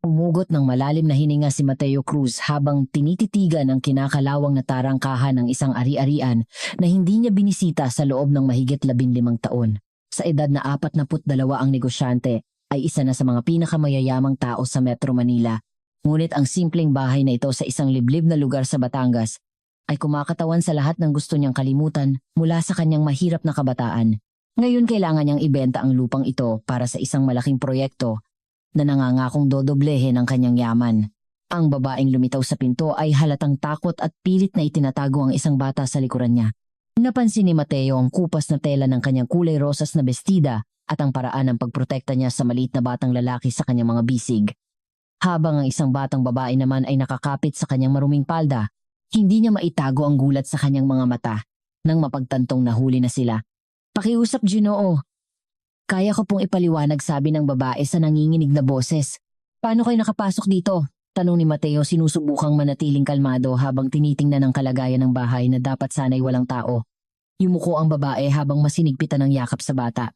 Umugot ng malalim na hininga si Mateo Cruz habang tinititigan ang kinakalawang na tarangkahan ng isang ari-arian na hindi niya binisita sa loob ng mahigit 15 taon. Sa edad na 42 ang negosyante ay isa na sa mga pinakamayayamang tao sa Metro Manila. Ngunit ang simpleng bahay na ito sa isang liblib na lugar sa Batangas ay kumakatawan sa lahat ng gusto niyang kalimutan mula sa kanyang mahirap na kabataan. Ngayon kailangan niyang ibenta ang lupang ito para sa isang malaking proyekto na nangangakong dodoblehin ang kanyang yaman. Ang babaeng lumitaw sa pinto ay halatang takot at pilit na itinatago ang isang bata sa likuran niya. Napansin ni Mateo ang kupas na tela ng kanyang kulay rosas na bestida at ang paraan ng pagprotekta niya sa maliit na batang lalaki sa kanyang mga bisig. Habang ang isang batang babae naman ay nakakapit sa kanyang maruming palda, hindi niya maitago ang gulat sa kanyang mga mata nang mapagtantong nahuli na sila. "Pakiusap, Ginoo. Kaya ko pong ipaliwanag," sabi ng babae sa nanginginig na boses. "Paano kayo nakapasok dito?" tanong ni Mateo sinusubukang manatiling kalmado habang tinitingnan ang kalagayan ng bahay na dapat sana'y walang tao. Yumuko ang babae habang masinigpitan ng yakap sa bata.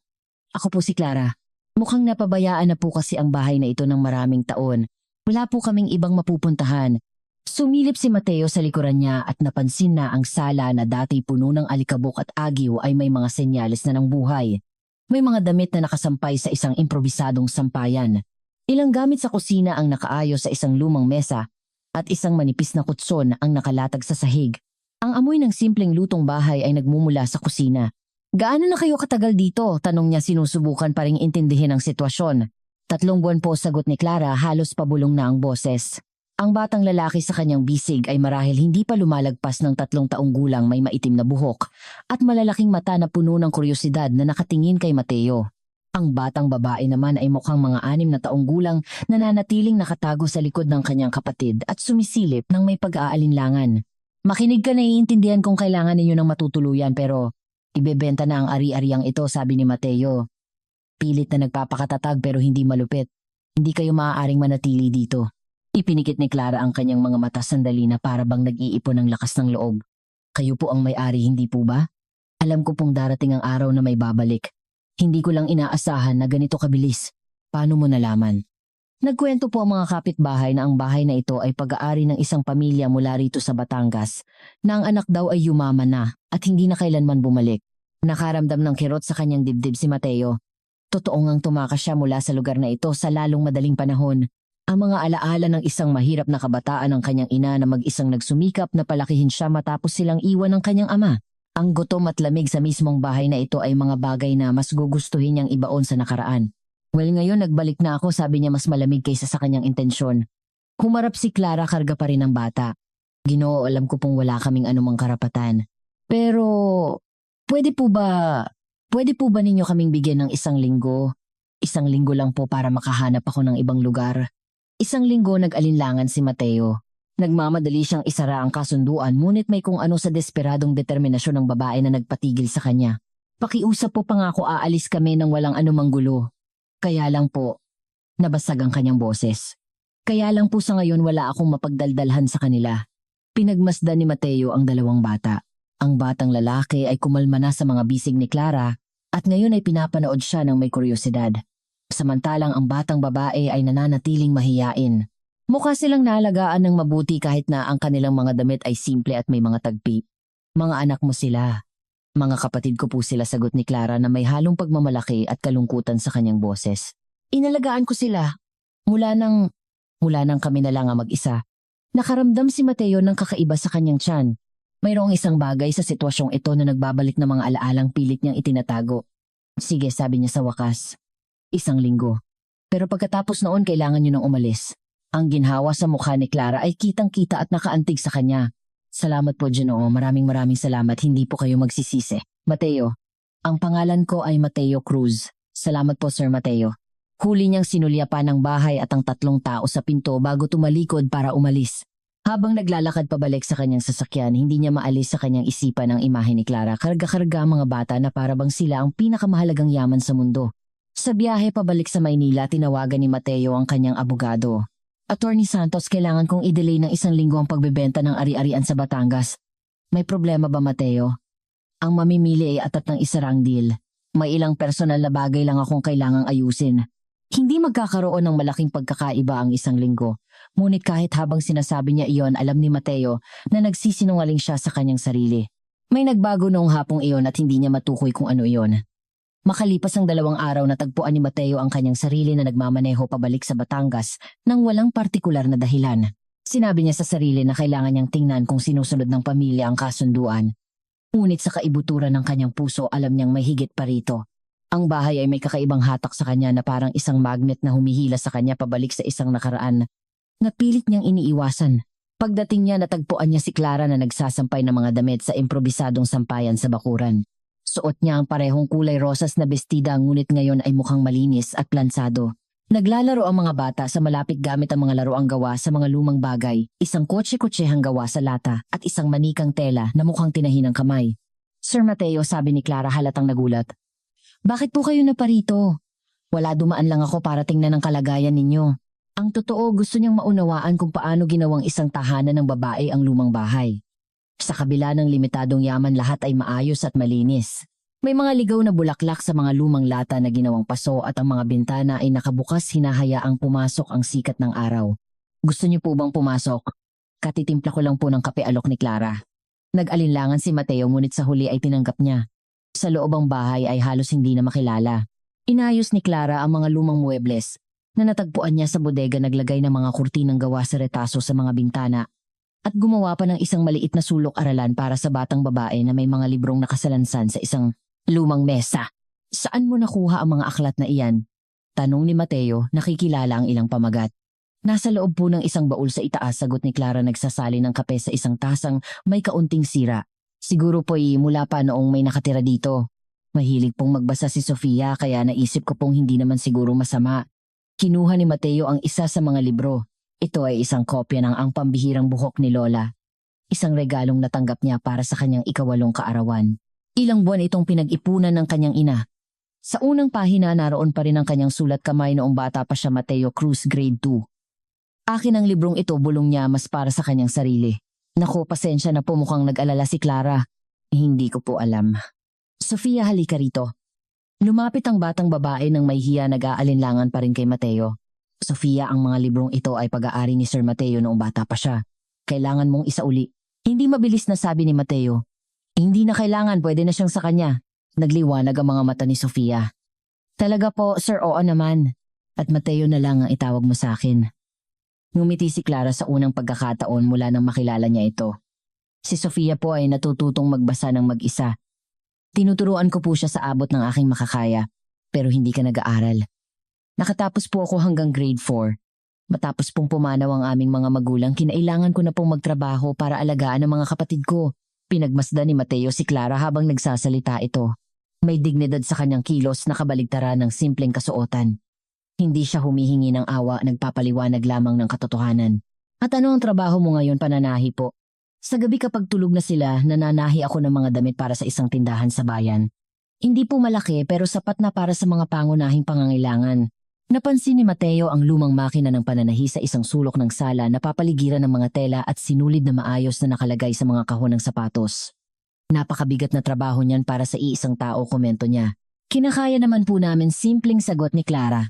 "Ako po si Clara. Mukhang napabayaan na po kasi ang bahay na ito ng maraming taon. Wala po kaming ibang mapupuntahan." Sumilip si Mateo sa likuran niya at napansin na ang sala na dati puno ng alikabok at agiw ay may mga senyales na ng buhay. May mga damit na nakasampay sa isang improbisadong sampayan. Ilang gamit sa kusina ang nakaayos sa isang lumang mesa at isang manipis na kutson ang nakalatag sa sahig. Ang amoy ng simpleng lutong bahay ay nagmumula sa kusina. "Gaano na kayo katagal dito?" tanong niya sinusubukan pa ring intindihin ang sitwasyon. "3 buwan po," sagot ni Clara, halos pabulong na ang boses. Ang batang lalaki sa kanyang bisig ay marahil hindi pa lumalagpas ng 3 taong gulang, may maitim na buhok at malalaking mata na puno ng kuryosidad na nakatingin kay Mateo. Ang batang babae naman ay mukhang mga 6 na taong gulang na nanatiling nakatago sa likod ng kanyang kapatid at sumisilip ng may pag-aalinlangan. "Makinig ka, naiintindihan kung kailangan ninyo ng matutuluyan pero ibebenta na ang ari-ariang ito," sabi ni Mateo. Pilit na nagpapakatatag pero hindi malupit. "Hindi kayo maaaring manatili dito." Ipinikit ni Clara ang kanyang mga mata sandali na para bang nag-iipon ng lakas ng loob. "Kayo po ang may-ari, hindi po ba? Alam ko pong darating ang araw na may babalik. Hindi ko lang inaasahan na ganito kabilis. Paano mo nalaman?" Nagkwento po ang mga kapitbahay na ang bahay na ito ay pag-aari ng isang pamilya mula rito sa Batangas, na ang anak daw ay yumaman na at hindi na kailanman bumalik. Nakaramdam ng kirot sa kanyang dibdib si Mateo. Totoo ngang tumakas siya mula sa lugar na ito sa lalong madaling panahon. Ang mga alaala ng isang mahirap na kabataan ng kanyang ina na mag-isang nagsumikap na palakihin siya matapos silang iwan ng kanyang ama. Ang gutom at lamig sa mismong bahay na ito ay mga bagay na mas gugustuhin niyang ibaon sa nakaraan. "Well, ngayon nagbalik na ako," sabi niya mas malamig kaysa sa kanyang intensyon. Humarap si Clara, karga pa rin ng bata. "Ginoo, alam ko pong wala kaming anumang karapatan. Pero, pwede po ba, pwede po ba ninyo kaming bigyan ng 1 linggo? 1 linggo lang po para makahanap ako ng ibang lugar." 1 linggo, nag-alinlangan si Mateo. Nagmamadali siyang isara ang kasunduan ngunit may kung ano sa desperadong determinasyon ng babae na nagpatigil sa kanya. "Pakiusap po, pangako aalis kami nang walang anumang gulo. Kaya lang po," nabasag ang kanyang boses. "Kaya lang po sa ngayon wala akong mapagdaldalhan sa kanila." Pinagmasdan ni Mateo ang 2 bata. Ang batang lalaki ay kumalma na sa mga bisig ni Clara at ngayon ay pinapanood siya ng may kuryosidad. Samantalang ang batang babae ay nananatiling mahiyain. Mukha silang naalagaan ng mabuti kahit na ang kanilang mga damit ay simple at may mga tagpi. "Mga anak mo sila." "Mga kapatid ko po sila," sagot ni Clara na may halong pagmamalaki at kalungkutan sa kanyang boses. "Inalagaan ko sila. Mula nang kami na lang ang mag-isa." Nakaramdam si Mateo ng kakaiba sa kanyang tiyan. Mayroong isang bagay sa sitwasyong ito na nagbabalik ng mga alaalang pilit niyang itinatago. "Sige," sabi niya sa wakas. 1 linggo. Pero pagkatapos noon kailangan niyo nang umalis. Ang ginhawa sa mukha ni Clara ay kitang-kita at nakaantig sa kanya. "Salamat po, Ginoo. Maraming salamat. Hindi po kayo magsisisi." "Mateo. Ang pangalan ko ay Mateo Cruz." "Salamat po, Sir Mateo." Huli niyang sinulyapan ng bahay at ang 3 tao sa pinto bago tumalikod para umalis. Habang naglalakad pabalik sa kanyang sasakyan, hindi niya maalis sa kanyang isipan ang imahe ni Clara. Karga-karga ang mga bata na parabang sila ang pinakamahalagang yaman sa mundo. Sa biyahe pabalik sa Maynila, tinawagan ni Mateo ang kanyang abogado. "Attorney Santos, kailangan kong i-delay ng 1 linggo ang pagbebenta ng ari-arian sa Batangas." "May problema ba, Mateo?" "Ang mamimili ay atat ng isarang deal. May ilang personal na bagay lang akong kailangang ayusin." Hindi magkakaroon ng malaking pagkakaiba ang isang linggo. Ngunit kahit habang sinasabi niya iyon, alam ni Mateo na nagsisinungaling siya sa kanyang sarili. May nagbago noong hapong iyon at hindi niya matukoy kung ano iyon. Makalipas ang 2 araw, natagpuan ni Mateo ang kanyang sarili na nagmamaneho pabalik sa Batangas nang walang partikular na dahilan. Sinabi niya sa sarili na kailangan niyang tingnan kung sinusunod ng pamilya ang kasunduan. Ngunit sa kaibuturan ng kanyang puso, alam niyang may higit pa rito. Ang bahay ay may kakaibang hatak sa kanya na parang isang magnet na humihila sa kanya pabalik sa isang nakaraan na pilit niyang iniiwasan. Pagdating niya, natagpuan niya si Clara na nagsasampay ng mga damit sa improbisadong sampayan sa bakuran. Suot niya ang parehong kulay rosas na bestida, ngunit ngayon ay mukhang malinis at plansado. Naglalaro ang mga bata sa malapit gamit ang mga laruang gawa sa mga lumang bagay, isang kotse-kotsehang gawa sa lata at isang manikang tela na mukhang tinahi ng kamay. Sir Mateo, sabi ni Clara halatang nagulat. Bakit po kayo naparito? Wala, dumaan lang ako para tingnan ang kalagayan ninyo. Ang totoo, gusto niyang maunawaan kung paano ginawang isang tahanan ng babae ang lumang bahay. Sa kabila ng limitadong yaman, lahat ay maayos at malinis. May mga ligaw na bulaklak sa mga lumang lata na ginawang paso at ang mga bintana ay nakabukas, hinahayaang pumasok ang sikat ng araw. Gusto niyo po bang pumasok? Katitimpla ko lang po ng kape, alok ni Clara. Nag-alinlangan si Mateo, ngunit sa huli ay tinanggap niya. Sa loob ang bahay ay halos hindi na makilala. Inayos ni Clara ang mga lumang muebles na natagpuan niya sa bodega, naglagay ng mga kurtinang gawa sa retaso sa mga bintana at gumawa pa ng isang maliit na sulok-aralan para sa batang babae na may mga librong nakasalansan sa isang lumang mesa. Saan mo nakuha ang mga aklat na iyan? Tanong ni Mateo, nakikilala ang ilang pamagat. Nasa loob po ng isang baul sa itaas, sagot ni Clara, nagsasali ng kape sa isang tasang may kaunting sira. Siguro po'y mula pa noong may nakatira dito. Mahilig pong magbasa si Sofia, kaya naisip ko pong hindi naman siguro masama. Kinuha ni Mateo ang isa sa mga libro. Ito ay isang kopya ng Ang Pambihirang Buhok ni Lola. Isang regalong natanggap niya para sa kanyang 8 kaarawan. Ilang buwan itong pinag-ipunan ng kanyang ina. Sa unang pahina, naroon pa rin ang kanyang sulat kamay noong bata pa siya, Mateo Cruz, grade 2. Akin ang librong ito, bulong niya, mas para sa kanyang sarili. Naku, pasensya na po, mukhang nag-alala si Clara. Hindi ko po alam. Sofia, halika rito. Lumapit ang batang babae ng may hiya, nag-aalinlangan pa rin kay Mateo. Sofia, ang mga librong ito ay pag-aari ni Sir Mateo noong bata pa siya. Kailangan mong isauli. Hindi mabilis na sabi ni Mateo. Hindi na kailangan, pwede na siyang sa kanya. Nagliwanag ang mga mata ni Sofia. Talaga po, Sir, oo naman. At Mateo na lang ang itawag mo sa akin. Ngumiti si Clara sa unang pagkakataon mula nang makilala niya ito. Si Sofia po ay natututong magbasa ng mag-isa. Tinuturuan ko po siya sa abot ng aking makakaya, pero hindi ka nag-aaral. Nakatapos po ako hanggang grade 4. Matapos pong pumanaw ang aming mga magulang, kinailangan ko na pong magtrabaho para alagaan ang mga kapatid ko. Pinagmasdan ni Mateo si Clara habang nagsasalita ito. May dignidad sa kanyang kilos na kabaligtaran ng simpleng kasuotan. Hindi siya humihingi ng awa, nagpapaliwanag lamang ng katotohanan. At ano ang trabaho mo ngayon? Pananahi po. Sa gabi kapag tulog na sila, nananahi ako ng mga damit para sa isang tindahan sa bayan. Hindi po malaki pero sapat na para sa mga pangunahing pangangailangan. Napansin ni Mateo ang lumang makina ng pananahi sa isang sulok ng sala na papaligiran ng mga tela at sinulid na maayos na nakalagay sa mga kahon ng sapatos. Napakabigat na trabaho niyan para sa iisang tao, komento niya. Kinakaya naman po namin, simpleng sagot ni Clara.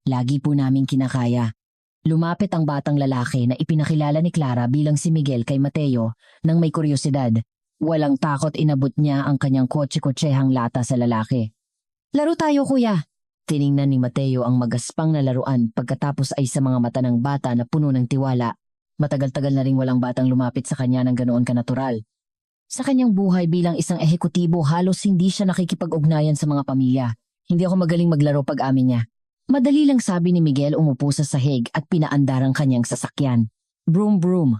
Lagi po naming kinakaya. Lumapit ang batang lalaki na ipinakilala ni Clara bilang si Miguel kay Mateo nang may kuryosidad. Walang takot, inabot niya ang kanyang kotse-kotsehang lata sa lalaki. Laro tayo, kuya. Tiningnan ni Mateo ang magaspang na laruan, pagkatapos ay sa mga mata ng bata na puno ng tiwala. Matagal-tagal na ring walang batang lumapit sa kanya ng ganoon kanatural. Sa kanyang buhay bilang isang ehekutibo, halos hindi siya nakikipag-ugnayan sa mga pamilya. Hindi ako magaling maglaro, pag-amin niya. Madali lang, sabi ni Miguel, umupo sa sahig at pinaandar ang kanyang sasakyan. Broom broom.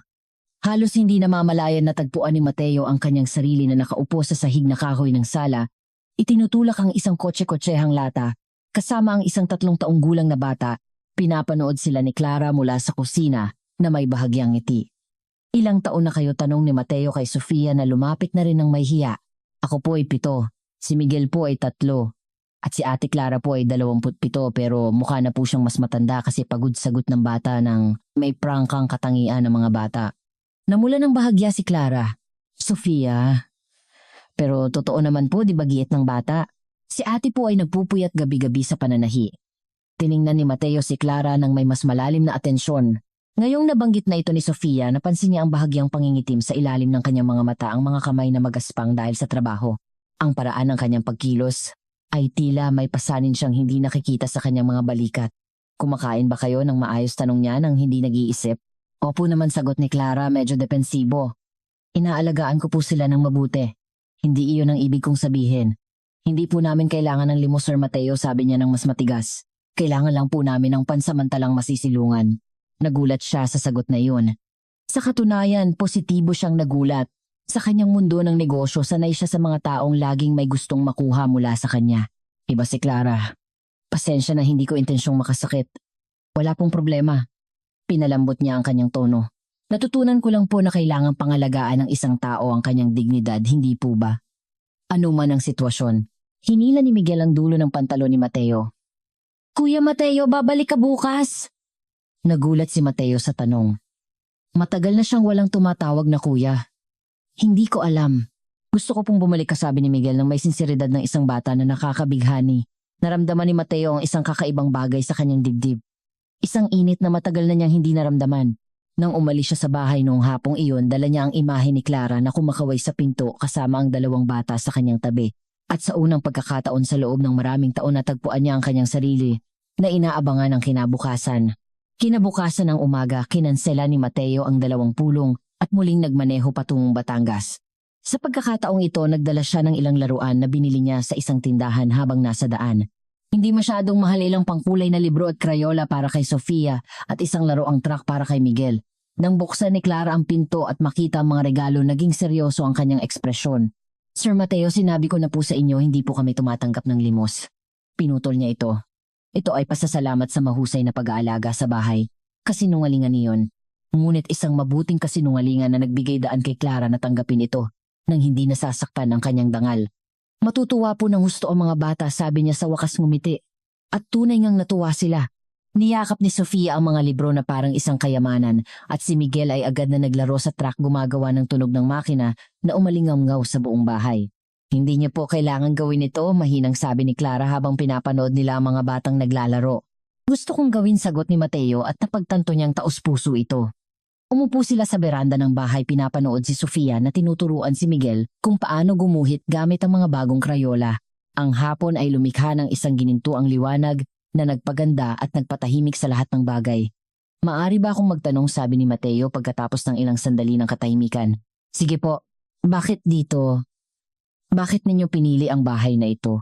Halos hindi namamalayan na tagpuan ni Mateo ang kanyang sarili na nakaupo sa sahig na kahoy ng sala. Itinutulak ang isang kotse-kotsehang lata, kasama ang isang 3 taong gulang na bata. Pinapanood sila ni Clara mula sa kusina na may bahagyang ngiti. Ilang taon na kayo? Tanong ni Mateo kay Sofia na lumapit na rin ng may hiya. Ako po ay 7, si Miguel po ay 3. At si Ate Clara po ay 27, pero mukha na po siyang mas matanda kasi pagod-sagot ng bata ng may prangkang katangian ng mga bata. Namula ng bahagya si Clara. Sofia. Pero totoo naman po, di ba giit ng bata? Si ate po ay nagpupuyat gabi-gabi sa pananahi. Tiningnan ni Mateo si Clara ng may mas malalim na atensyon. Ngayong nabanggit na ito ni Sofia, napansin niya ang bahagyang pangingitim sa ilalim ng kanyang mga mata, ang mga kamay na magaspang dahil sa trabaho. Ang paraan ng kanyang pagkilos ay tila may pasanin siyang hindi nakikita sa kanyang mga balikat. Kumakain ba kayo ng maayos, tanong niya nang hindi nag-iisip? Opo naman, sagot ni Clara, medyo depensibo. Inaalagaan ko po sila ng mabuti. Hindi iyon ang ibig kong sabihin. Hindi po namin kailangan ng limo, Sir Mateo, sabi niya ng mas matigas. Kailangan lang po namin ng pansamantalang masisilungan. Nagulat siya sa sagot na iyon. Sa katunayan, positibo siyang nagulat. Sa kanyang mundo ng negosyo, sanay siya sa mga taong laging may gustong makuha mula sa kanya. Iba si Clara. Pasensya na, hindi ko intensyong makasakit. Wala pong problema. Pinalambot niya ang kanyang tono. Natutunan ko lang po na kailangang pangalagaan ng isang tao ang kanyang dignidad, hindi po ba? Ano man ang sitwasyon, hinila ni Miguel ang dulo ng pantalon ni Mateo. Kuya Mateo, babalik ka bukas? Nagulat si Mateo sa tanong. Matagal na siyang walang tumatawag na kuya. Hindi ko alam. Gusto ko pong bumalik, kasabi ni Miguel ng may sinseridad ng isang bata na nakakabighani. Naramdaman ni Mateo ang isang kakaibang bagay sa kanyang dibdib. Isang init na matagal na niyang hindi naramdaman. Nang umalis siya sa bahay noong hapong iyon, dala niya ang imahe ni Clara na kumakaway sa pinto kasama ang dalawang bata sa kanyang tabi. At sa unang pagkakataon sa loob ng maraming taon, natagpuan niya ang kanyang sarili na inaabangan ng kinabukasan. Kinabukasan ng umaga, kinansela ni Mateo ang 2 pulong at muling nagmaneho patungong Batangas. Sa pagkakataong ito, nagdala siya ng ilang laruan na binili niya sa isang tindahan habang nasa daan. Hindi masyadong mahal, ilang pangkulay na libro at krayola para kay Sofia at isang laruang truck para kay Miguel. Nang buksan ni Clara ang pinto at makita ang mga regalo, naging seryoso ang kanyang ekspresyon. Sir Mateo, sinabi ko na po sa inyo, hindi po kami tumatanggap ng limos. Pinutol niya ito. Ito ay pasasalamat sa mahusay na pag-aalaga sa bahay. Kasinungalingan niyon. Ngunit isang mabuting kasinungalingan na nagbigay daan kay Clara na tanggapin ito nang hindi nasasaktan ang kanyang dangal. Matutuwa po ng husto ang mga bata, sabi niya sa wakas, ngumiti. At tunay ngang natuwa sila. Niyakap ni Sofia ang mga libro na parang isang kayamanan at si Miguel ay agad na naglaro sa truck, gumagawa ng tunog ng makina na umalingaw sa buong bahay. Hindi niya po kailangan gawin ito, mahinang sabi ni Clara habang pinapanood nila ang mga batang naglalaro. Gusto kong gawin, sagot ni Mateo at napagtanto niyang taos-puso ito. Umupo sila sa beranda ng bahay, pinapanood si Sofia na tinuturuan si Miguel kung paano gumuhit gamit ang mga bagong krayola. Ang hapon ay lumikha ng isang ginintuang liwanag na nagpaganda at nagpatahimik sa lahat ng bagay. Maari ba akong magtanong, sabi ni Mateo pagkatapos ng ilang sandali ng katahimikan. Sige po, bakit dito? Bakit ninyo pinili ang bahay na ito?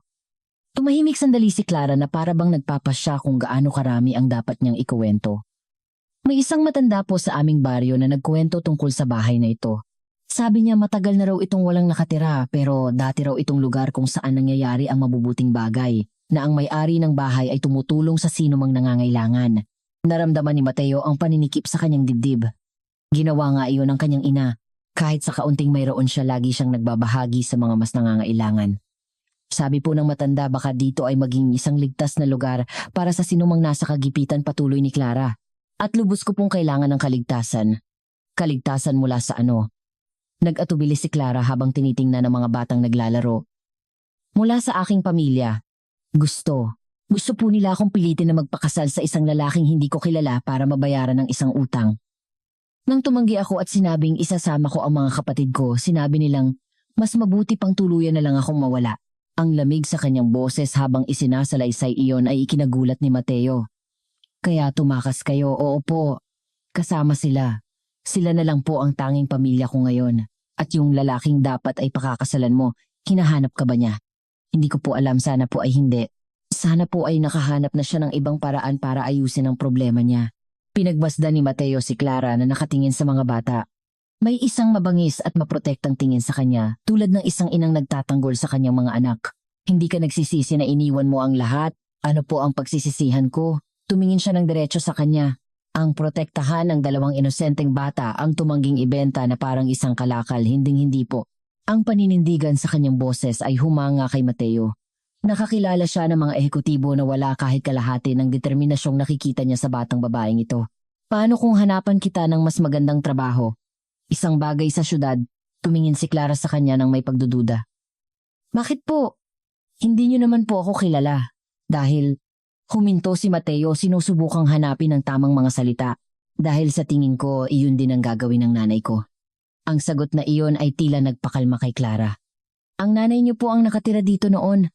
Tumahimik sandali si Clara na para bang nagpapasya kung gaano karami ang dapat niyang ikuwento. May isang matanda po sa aming baryo na nagkuwento tungkol sa bahay na ito. Sabi niya matagal na raw itong walang nakatira, pero dati raw itong lugar kung saan nangyayari ang mabubuting bagay, na ang may-ari ng bahay ay tumutulong sa sino mang nangangailangan. Naramdaman ni Mateo ang paninikip sa kanyang dibdib. Ginawa nga iyon ng kanyang ina. Kahit sa kaunting mayroon siya, lagi siyang nagbabahagi sa mga mas nangangailangan. Sabi po ng matanda, baka dito ay maging isang ligtas na lugar para sa sinumang nasa kagipitan, patuloy ni Clara. At lubos ko pong kailangan ng kaligtasan. Kaligtasan mula sa ano? Nag-atubili si Clara habang tinitingnan ng mga batang naglalaro. Mula sa aking pamilya. Gusto po nila akong pilitin na magpakasal sa isang lalaking hindi ko kilala para mabayaran ng isang utang. Nang tumanggi ako at sinabing isasama ko ang mga kapatid ko, sinabi nilang mas mabuti pang tuluyan na lang akong mawala. Ang lamig sa kanyang boses habang isinasalaysay iyon ay ikinagulat ni Mateo. Kaya tumakas kayo? Oo po. Kasama sila. Sila na lang po ang tanging pamilya ko ngayon. At yung lalaking dapat ay pakakasalan mo, hinahanap ka ba niya? Hindi ko po alam, sana po ay hindi. Sana po ay nakahanap na siya ng ibang paraan para ayusin ang problema niya. Pinagmasdan ni Mateo si Clara na nakatingin sa mga bata. May isang mabangis at maprotektang tingin sa kanya, tulad ng isang inang nagtatanggol sa kanyang mga anak. Hindi ka nagsisisi na iniwan mo ang lahat? Ano po ang pagsisisihan ko? Tumingin siya ng diretso sa kanya. Ang protektahan ng 2 inosenteng bata ang tumangging ibenta na parang isang kalakal, hinding-hindi po. Ang paninindigan sa kanyang boses ay humanga kay Mateo. Nakakilala siya ng mga ehekutibo na wala kahit kalahati ng determinasyong nakikita niya sa batang babaeng ito. Paano kung hanapan kita ng mas magandang trabaho? Isang bagay sa syudad, tumingin si Clara sa kanya ng may pagdududa. Bakit po? Hindi niyo naman po ako kilala. Dahil Huminto si Mateo, sinusubukang hanapin ang tamang mga salita. Dahil sa tingin ko, iyon din ang gagawin ng nanay ko. Ang sagot na iyon ay tila nagpakalma kay Clara. Ang nanay niyo po ang nakatira dito noon.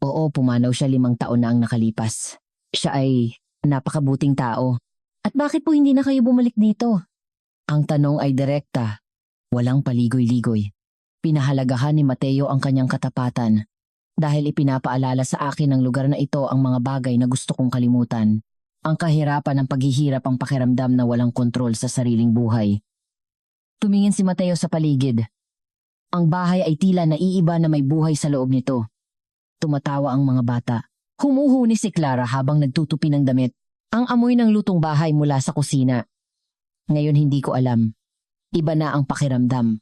Oo, pumanaw siya 5 taon na ang nakalipas. Siya ay napakabuting tao. At bakit po hindi na kayo bumalik dito? Ang tanong ay direkta. Walang paligoy-ligoy. Pinahalagahan ni Mateo ang kanyang katapatan. Dahil ipinapaalala sa akin ng lugar na ito ang mga bagay na gusto kong kalimutan. Ang kahirapan ng paghihirap ang pakiramdam na walang kontrol sa sariling buhay. Tumingin si Mateo sa paligid. Ang bahay ay tila naiiba na may buhay sa loob nito. Tumatawa ang mga bata. Humuhuni si Clara habang nagtutupi ng damit. Ang amoy ng lutong bahay mula sa kusina. Ngayon hindi ko alam. Iba na ang pakiramdam.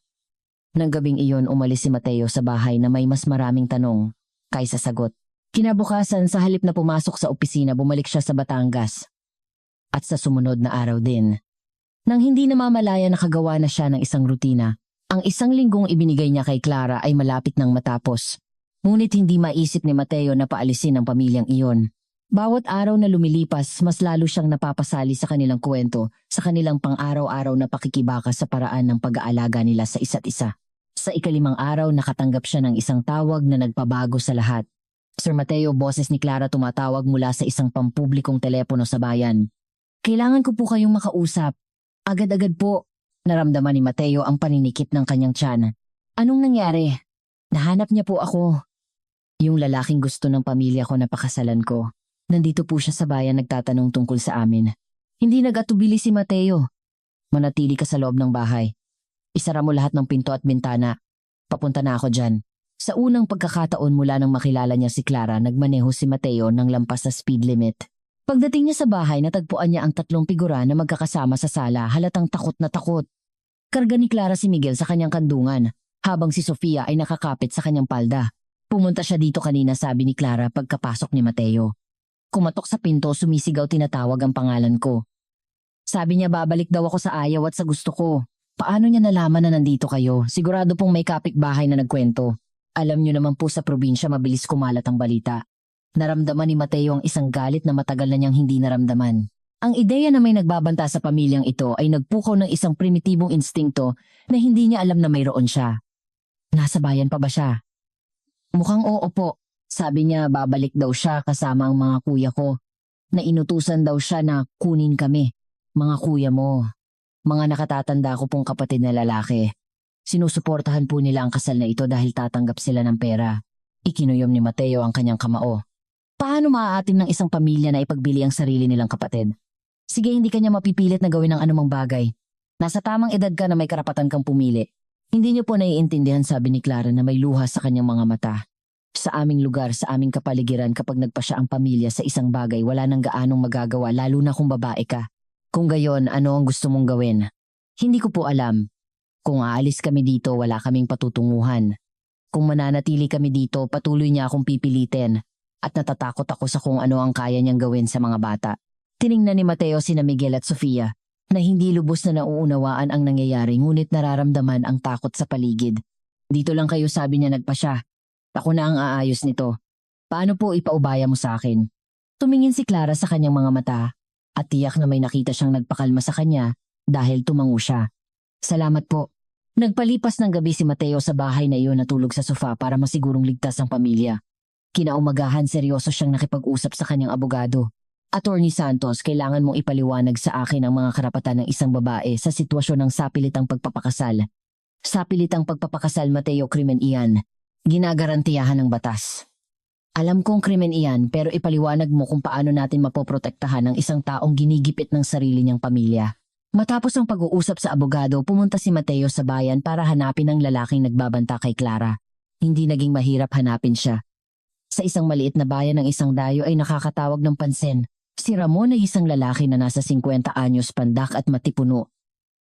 Nang gabing iyon umalis si Mateo sa bahay na may mas maraming tanong kaysa sagot. Kinabukasan sa halip na pumasok sa opisina bumalik siya sa Batangas. At sa sumunod na araw din. Nang hindi namamalaya nakagawa na siya ng isang rutina, ang 1 linggong ibinigay niya kay Clara ay malapit nang matapos. Ngunit hindi maisip ni Mateo na paalisin ang pamilyang iyon. Bawat araw na lumilipas, mas lalo siyang napapasali sa kanilang kwento, sa kanilang pang-araw-araw na pakikibaka sa paraan ng pag-aalaga nila sa isa't isa. Sa 5 araw nakatanggap siya ng isang tawag na nagpabago sa lahat. Sir Mateo, boses ni Clara tumatawag mula sa isang pampublikong telepono sa bayan. Kailangan ko po kayong makausap. Agad-agad po. Naramdaman ni Mateo ang paninikip ng kanyang tiyan. Anong nangyari? Nahanap niya po ako. Yung lalaking gusto ng pamilya ko na pakasalan ko. Nandito po siya sa bayan nagtatanong tungkol sa amin. Hindi nag-atubili si Mateo. Manatili ka sa loob ng bahay. Isara mo lahat ng pinto at bintana. Papunta na ako dyan. Sa unang pagkakataon mula nang makilala niya si Clara, nagmaneho si Mateo ng lampas sa speed limit. Pagdating niya sa bahay, natagpuan niya ang 3 figura na magkakasama sa sala, halatang takot na takot. Karga ni Clara si Miguel sa kanyang kandungan, habang si Sofia ay nakakapit sa kanyang palda. Pumunta siya dito kanina, sabi ni Clara pagkapasok ni Mateo. Kumatok sa pinto, sumisigaw, tinatawag ang pangalan ko. Sabi niya babalik daw ako sa ayaw at sa gusto ko. Paano niya nalaman na nandito kayo? Sigurado pong may kapitbahay na nagkwento. Alam niyo naman po sa probinsya mabilis kumalat ang balita. Naramdaman ni Mateo ang isang galit na matagal na niyang hindi naramdaman. Ang ideya na may nagbabanta sa pamilyang ito ay nagpukaw ng isang primitibong instingto na hindi niya alam na mayroon siya. Nasa bayan pa ba siya? Mukhang oo po. Sabi niya babalik daw siya kasama ang mga kuya ko. Na inutusan daw siya na kunin kami. Mga kuya mo. Mga nakatatanda ko pong kapatid na lalaki. Sinusuportahan po nila ang kasal na ito dahil tatanggap sila ng pera. Ikinuyom ni Mateo ang kanyang kamao. Paano maaatim ng isang pamilya na ipagbili ang sarili nilang kapatid? Sige, hindi kanya mapipilit na gawin ang anumang bagay. Nasa tamang edad ka na may karapatan kang pumili. Hindi niyo po naiintindihan, sabi ni Clara na may luha sa kanyang mga mata. Sa aming lugar, sa aming kapaligiran, kapag nagpasya ang pamilya sa isang bagay, wala nang gaanong magagawa lalo na kung babae ka. Kung gayon, ano ang gusto mong gawin? Hindi ko po alam. Kung aalis kami dito, wala kaming patutunguhan. Kung mananatili kami dito, patuloy niya akong pipilitin. At natatakot ako sa kung ano ang kaya niyang gawin sa mga bata. Tiningnan ni Mateo sina Miguel at Sofia na hindi lubos na nauunawaan ang nangyayari ngunit nararamdaman ang takot sa paligid. Dito lang kayo, sabi niya, nagpasya. Ako na ang aayos nito. Paano po ipaubaya mo sa akin? Tumingin si Clara sa kanyang mga mata. At tiyak na may nakita siyang nagpakalma sa kanya dahil tumango siya. Salamat po. Nagpalipas ng gabi si Mateo sa bahay na iyon, natulog sa sofa para masigurong ligtas ang pamilya. Kinaumagahan, seryoso siyang nakipag-usap sa kanyang abogado. Attorney Santos, kailangan mong ipaliwanag sa akin ang mga karapatan ng isang babae sa sitwasyon ng sapilitang pagpapakasal. Sapilitang pagpapakasal, Mateo, krimen iyan. Ginagarantiyahan ng batas. Alam kong krimen iyan, pero ipaliwanag mo kung paano natin mapoprotektahan ang isang taong ginigipit ng sarili niyang pamilya. Matapos ang pag-uusap sa abogado, pumunta si Mateo sa bayan para hanapin ang lalaking nagbabanta kay Clara. Hindi naging mahirap hanapin siya. Sa isang maliit na bayan ng isang dayo ay nakakatawag ng pansin. Si Ramon ay isang lalaki na nasa 50 anyos, pandak at matipuno,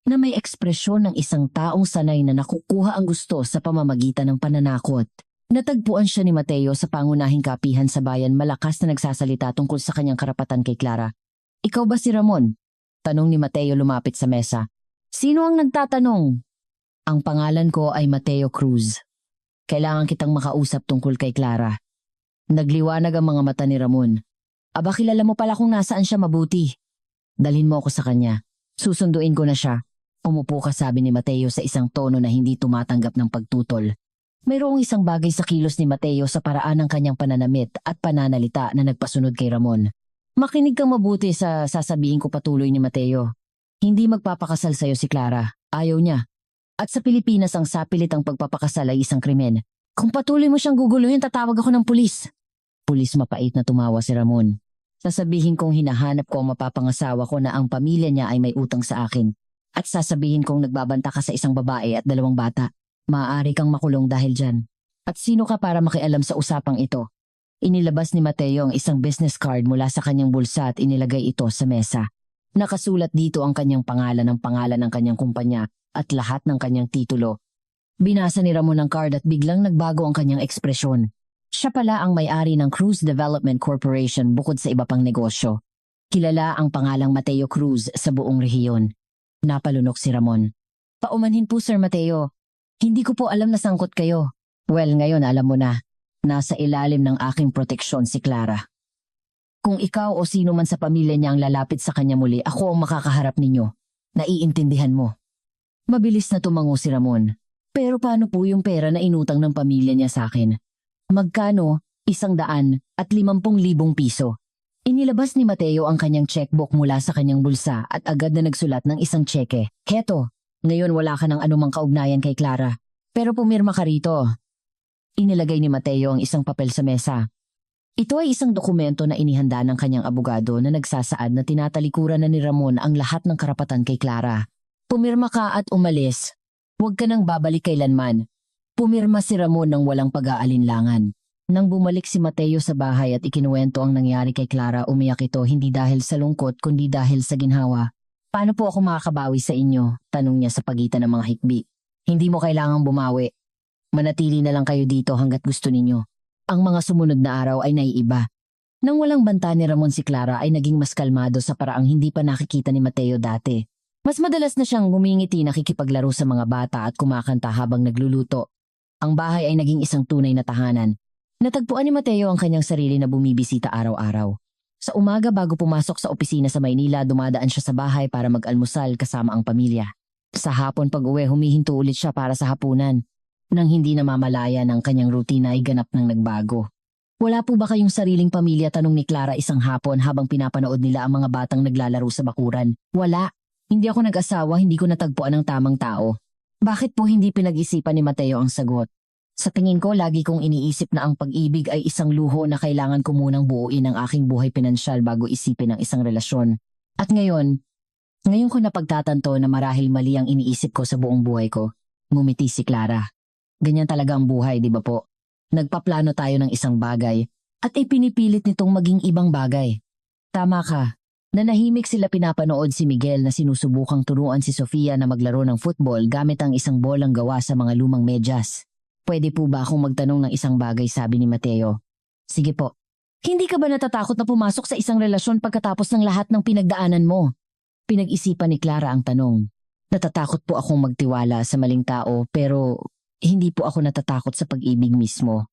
na may ekspresyon ng isang taong sanay na nakukuha ang gusto sa pamamagitan ng pananakot. Natagpuan siya ni Mateo sa pangunahing kapihan sa bayan, malakas na nagsasalita tungkol sa kanyang karapatan kay Clara. Ikaw ba si Ramon? Tanong ni Mateo lumapit sa mesa. Sino ang nagtatanong? Ang pangalan ko ay Mateo Cruz. Kailangan kitang makausap tungkol kay Clara. Nagliwanag ang mga mata ni Ramon. Aba, kilala mo pala kung nasaan siya mabuti. Dalhin mo ako sa kanya. Susunduin ko na siya. Umupo ka, sabi ni Mateo sa isang tono na hindi tumatanggap ng pagtutol. Mayroong isang bagay sa kilos ni Mateo sa paraan ng kanyang pananamit at pananalita na nagpasunod kay Ramon. Makinig kang mabuti sa sasabihin ko, patuloy ni Mateo. Hindi magpapakasal sa'yo si Clara. Ayaw niya. At sa Pilipinas ang sapilit ang pagpapakasal ay isang krimen. Kung patuloy mo siyang guguluhin, tatawag ako ng pulis. Pulis, mapait na tumawa si Ramon. Sasabihin kong hinahanap ko ang mapapangasawa ko na ang pamilya niya ay may utang sa akin. At sasabihin kong nagbabanta ka sa isang babae at 2 bata. Maaari kang makulong dahil dyan. At sino ka para makialam sa usapang ito? Inilabas ni Mateo ang isang business card mula sa kanyang bulsa at inilagay ito sa mesa. Nakasulat dito ang kanyang pangalan ng kanyang kumpanya at lahat ng kanyang titulo. Binasa ni Ramon ang card at biglang nagbago ang kanyang ekspresyon. Siya pala ang may-ari ng Cruz Development Corporation bukod sa iba pang negosyo. Kilala ang pangalang Mateo Cruz sa buong rehiyon. Napalunok si Ramon. Paumanhin po, Sir Mateo. Hindi ko po alam na sangkot kayo. Well, ngayon alam mo na. Nasa ilalim ng aking proteksyon si Clara. Kung ikaw o sino man sa pamilya niya ang lalapit sa kanya muli, ako ang makakaharap ninyo. Naiintindihan mo. Mabilis na tumango si Ramon. Pero paano po yung pera na inutang ng pamilya niya sa akin? Magkano? 150,000 piso. Inilabas ni Mateo ang kanyang checkbook mula sa kanyang bulsa at agad na nagsulat ng isang tseke. Heto, ngayon wala ka ng anumang kaugnayan kay Clara. Pero pumirma ka rito. Inilagay ni Mateo ang isang papel sa mesa. Ito ay isang dokumento na inihanda ng kanyang abogado na nagsasaad na tinatalikuran na ni Ramon ang lahat ng karapatan kay Clara. Pumirma ka at umalis. Huwag ka nang babalik kailanman. Pumirma si Ramon ng walang pag-aalinlangan. Nang bumalik si Mateo sa bahay at ikinuwento ang nangyari kay Clara, umiyak ito hindi dahil sa lungkot kundi dahil sa ginhawa. Paano po ako makakabawi sa inyo? Tanong niya sa pagitan ng mga hikbi. Hindi mo kailangang bumawi. Manatili na lang kayo dito hanggat gusto ninyo. Ang mga sumunod na araw ay naiiba. Nang walang banta ni Ramon, si Clara ay naging mas kalmado sa paraang hindi pa nakikita ni Mateo dati. Mas madalas na siyang ngumingiti, nakikipaglaro sa mga bata at kumakanta habang nagluluto. Ang bahay ay naging isang tunay na tahanan. Natagpuan ni Mateo ang kanyang sarili na bumibisita araw-araw. Sa umaga bago pumasok sa opisina sa Maynila, dumadaan siya sa bahay para mag-almusal kasama ang pamilya. Sa hapon pag-uwi, humihinto ulit siya para sa hapunan. Nang hindi namamalaya ng kanyang rutina ay ganap ng nagbago. Wala po ba kayong sariling pamilya? Tanong ni Clara isang hapon habang pinapanood nila ang mga batang naglalaro sa bakuran. Wala. Hindi ako nag-asawa, hindi ko natagpuan ang tamang tao. Bakit po hindi pinag-isipan ni Mateo ang sagot? Sa tingin ko, lagi kong iniisip na ang pag-ibig ay isang luho na kailangan ko munang buuin ang aking buhay pinansyal bago isipin ang isang relasyon. At ngayon ko napagtatanto na marahil mali ang iniisip ko sa buong buhay ko. Ngumiti si Clara. Ganyan talaga ang buhay, di ba po? Nagpaplano tayo ng isang bagay at ipinipilit nitong maging ibang bagay. Tama ka. Nanahimik sila, pinapanood si Miguel na sinusubukang turuan si Sofia na maglaro ng football gamit ang isang bolang gawa sa mga lumang medyas. Pwede po ba akong magtanong ng isang bagay, sabi ni Mateo. Sige po. Hindi ka ba natatakot na pumasok sa isang relasyon pagkatapos ng lahat ng pinagdaanan mo? Pinag-isipan ni Clara ang tanong. Natatakot po akong magtiwala sa maling tao pero hindi po ako natatakot sa pag-ibig mismo.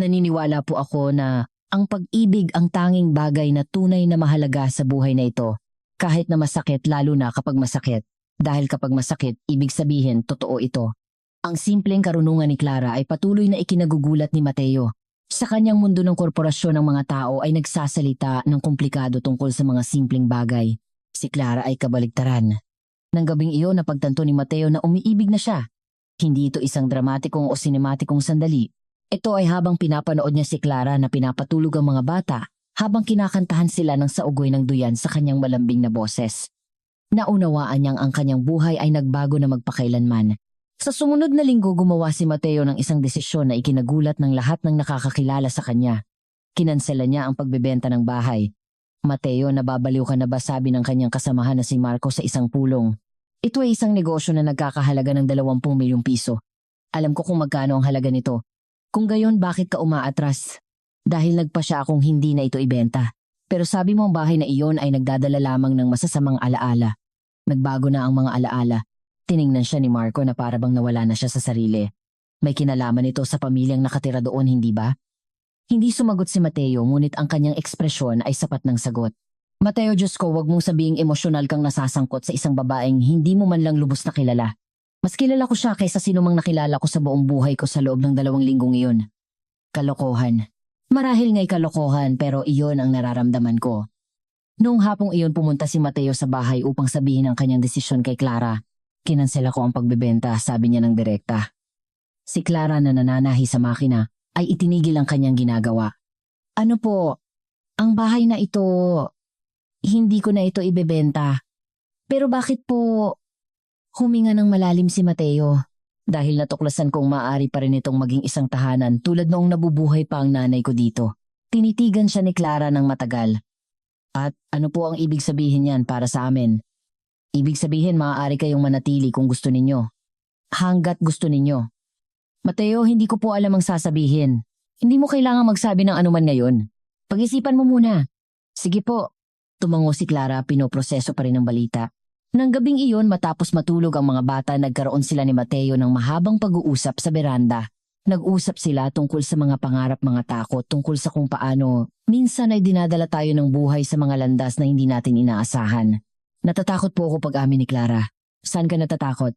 Naniniwala po ako na ang pag-ibig ang tanging bagay na tunay na mahalaga sa buhay na ito. Kahit na masakit, lalo na kapag masakit. Dahil kapag masakit, ibig sabihin totoo ito. Ang simpleng karunungan ni Clara ay patuloy na ikinagugulat ni Mateo. Sa kanyang mundo ng korporasyon, ng mga tao ay nagsasalita ng komplikado tungkol sa mga simpleng bagay. Si Clara ay kabaligtaran. Nang gabing iyon, napagtanto ni Mateo na umiibig na siya. Hindi ito isang dramatikong o sinematikong sandali. Ito ay habang pinapanood niya si Clara na pinapatulog ang mga bata, habang kinakantahan sila ng saugoy ng duyan sa kanyang malambing na boses. Naunawaan niyang ang kanyang buhay ay nagbago na magpakailanman. Sa sumunod na linggo, gumawa si Mateo ng isang desisyon na ikinagulat ng lahat ng nakakakilala sa kanya. Kinansela niya ang pagbebenta ng bahay. Mateo, nababaliw ka na ba, sabi ng kanyang kasamahan na si Marco sa isang pulong. Ito ay isang negosyo na nagkakahalaga ng 20 milyong piso. Alam ko kung magkano ang halaga nito. Kung gayon, bakit ka umaatras? Dahil nagpa siya akong hindi na ito ibenta. Pero sabi mo ang bahay na iyon ay nagdadala lamang ng masasamang alaala. Nagbago na ang mga alaala. Tiningnan siya ni Marco na para bang nawala na siya sa sarili. May kinalaman ito sa pamilyang nakatira doon, hindi ba? Hindi sumagot si Mateo ngunit ang kanyang ekspresyon ay sapat ng sagot. Mateo, Diyos ko, wag mong sabihing emosyonal kang nasasangkot sa isang babaeng hindi mo man lang lubos na kilala. Mas kilala ko siya kaysa sinumang nakilala ko sa buong buhay ko sa loob ng 2 linggong iyon. Kalokohan. Marahil nga'y kalokohan pero iyon ang nararamdaman ko. Noong hapong iyon pumunta si Mateo sa bahay upang sabihin ang kanyang desisyon kay Clara. Kinansela ko ang pagbebenta, sabi niya ng direkta. Si Clara na nananahi sa makina ay itinigil ang kanyang ginagawa. Ano po, ang bahay na ito, hindi ko na ito ibebenta. Pero bakit po huminga ng malalim si Mateo? Dahil natuklasan kong maaari pa rin itong maging isang tahanan tulad noong nabubuhay pa ang nanay ko dito. Tinitigan siya ni Clara ng matagal. At ano po ang ibig sabihin yan para sa amin? Ibig sabihin maaari kayong manatili kung gusto ninyo. Hanggat gusto ninyo. Mateo, hindi ko po alam ang sasabihin. Hindi mo kailangang magsabi ng anuman ngayon. Pag-isipan mo muna. Sige po. Tumango si Clara, pinoproseso pa rin ang balita. Nang gabing iyon matapos matulog ang mga bata, nagkaroon sila ni Mateo ng mahabang pag-uusap sa beranda. Nag-usap sila tungkol sa mga pangarap, mga takot, tungkol sa kung paano minsan ay dinadala tayo ng buhay sa mga landas na hindi natin inaasahan. Natatakot po ako pag-amin ni Clara. Saan ka natatakot?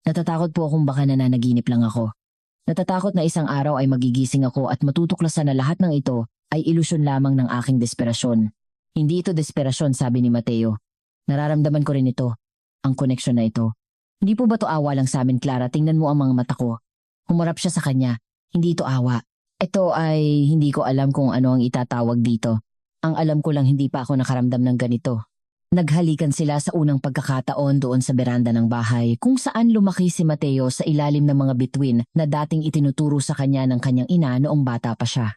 Natatakot po akong baka nananaginip lang ako. Natatakot na isang araw ay magigising ako at matutuklasan na lahat ng ito ay ilusyon lamang ng aking desperasyon. Hindi ito desperasyon, sabi ni Mateo. Nararamdaman ko rin ito. Ang koneksyon na ito. Hindi po ba to awa lang sa amin, Clara? Tingnan mo ang mga mata ko. Humarap siya sa kanya. Hindi ito awa. Ito ay hindi ko alam kung ano ang itatawag dito. Ang alam ko lang hindi pa ako nakaramdam ng ganito. Naghalikan sila sa unang pagkakataon doon sa beranda ng bahay kung saan lumaki si Mateo sa ilalim ng mga bituin na dating itinuturo sa kanya ng kanyang ina noong bata pa siya.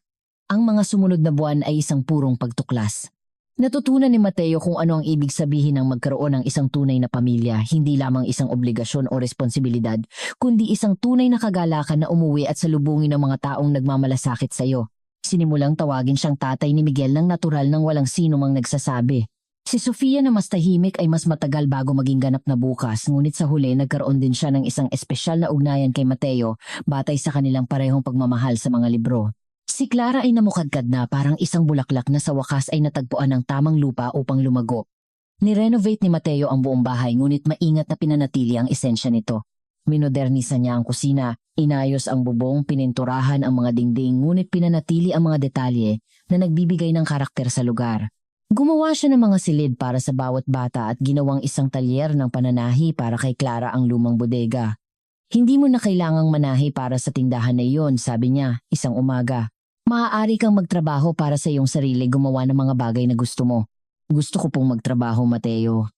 Ang mga sumunod na buwan ay isang purong pagtuklas. Natutunan ni Mateo kung ano ang ibig sabihin ng magkaroon ng isang tunay na pamilya, hindi lamang isang obligasyon o responsibilidad, kundi isang tunay na kagalakan na umuwi at salubungin ng mga taong nagmamalasakit sa iyo. Sinimulang tawagin siyang tatay ni Miguel ng natural nang walang sino mang nagsasabi. Si Sofia na mas tahimik ay mas matagal bago maging ganap na bukas, ngunit sa huli nagkaroon din siya ng isang espesyal na ugnayan kay Mateo batay sa kanilang parehong pagmamahal sa mga libro. Si Clara ay namukadkad na parang isang bulaklak na sa wakas ay natagpuan ng tamang lupa upang lumago. Nirenovate ni Mateo ang buong bahay ngunit maingat na pinanatili ang esensya nito. Minodernisa niya ang kusina, inayos ang bubong, pininturahan ang mga dingding ngunit pinanatili ang mga detalye na nagbibigay ng karakter sa lugar. Gumawa siya ng mga silid para sa bawat bata at ginawang isang talyer ng pananahi para kay Clara ang lumang bodega. Hindi mo na kailangang manahi para sa tindahan na iyon, sabi niya, isang umaga. Maaari kang magtrabaho para sa iyong sarili, gumawa ng mga bagay na gusto mo. Gusto ko pong magtrabaho, Mateo.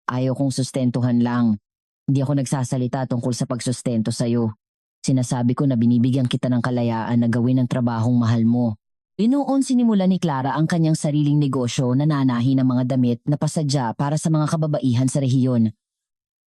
Ayaw kong sustentuhan lang. Hindi ako nagsasalita tungkol sa pagsustento sa iyo. Sinasabi ko na binibigyan kita ng kalayaan na gawin ang trabahong mahal mo. Noon sinimula ni Clara ang kanyang sariling negosyo na nanahi ng mga damit na pasadya para sa mga kababaihan sa rehiyon.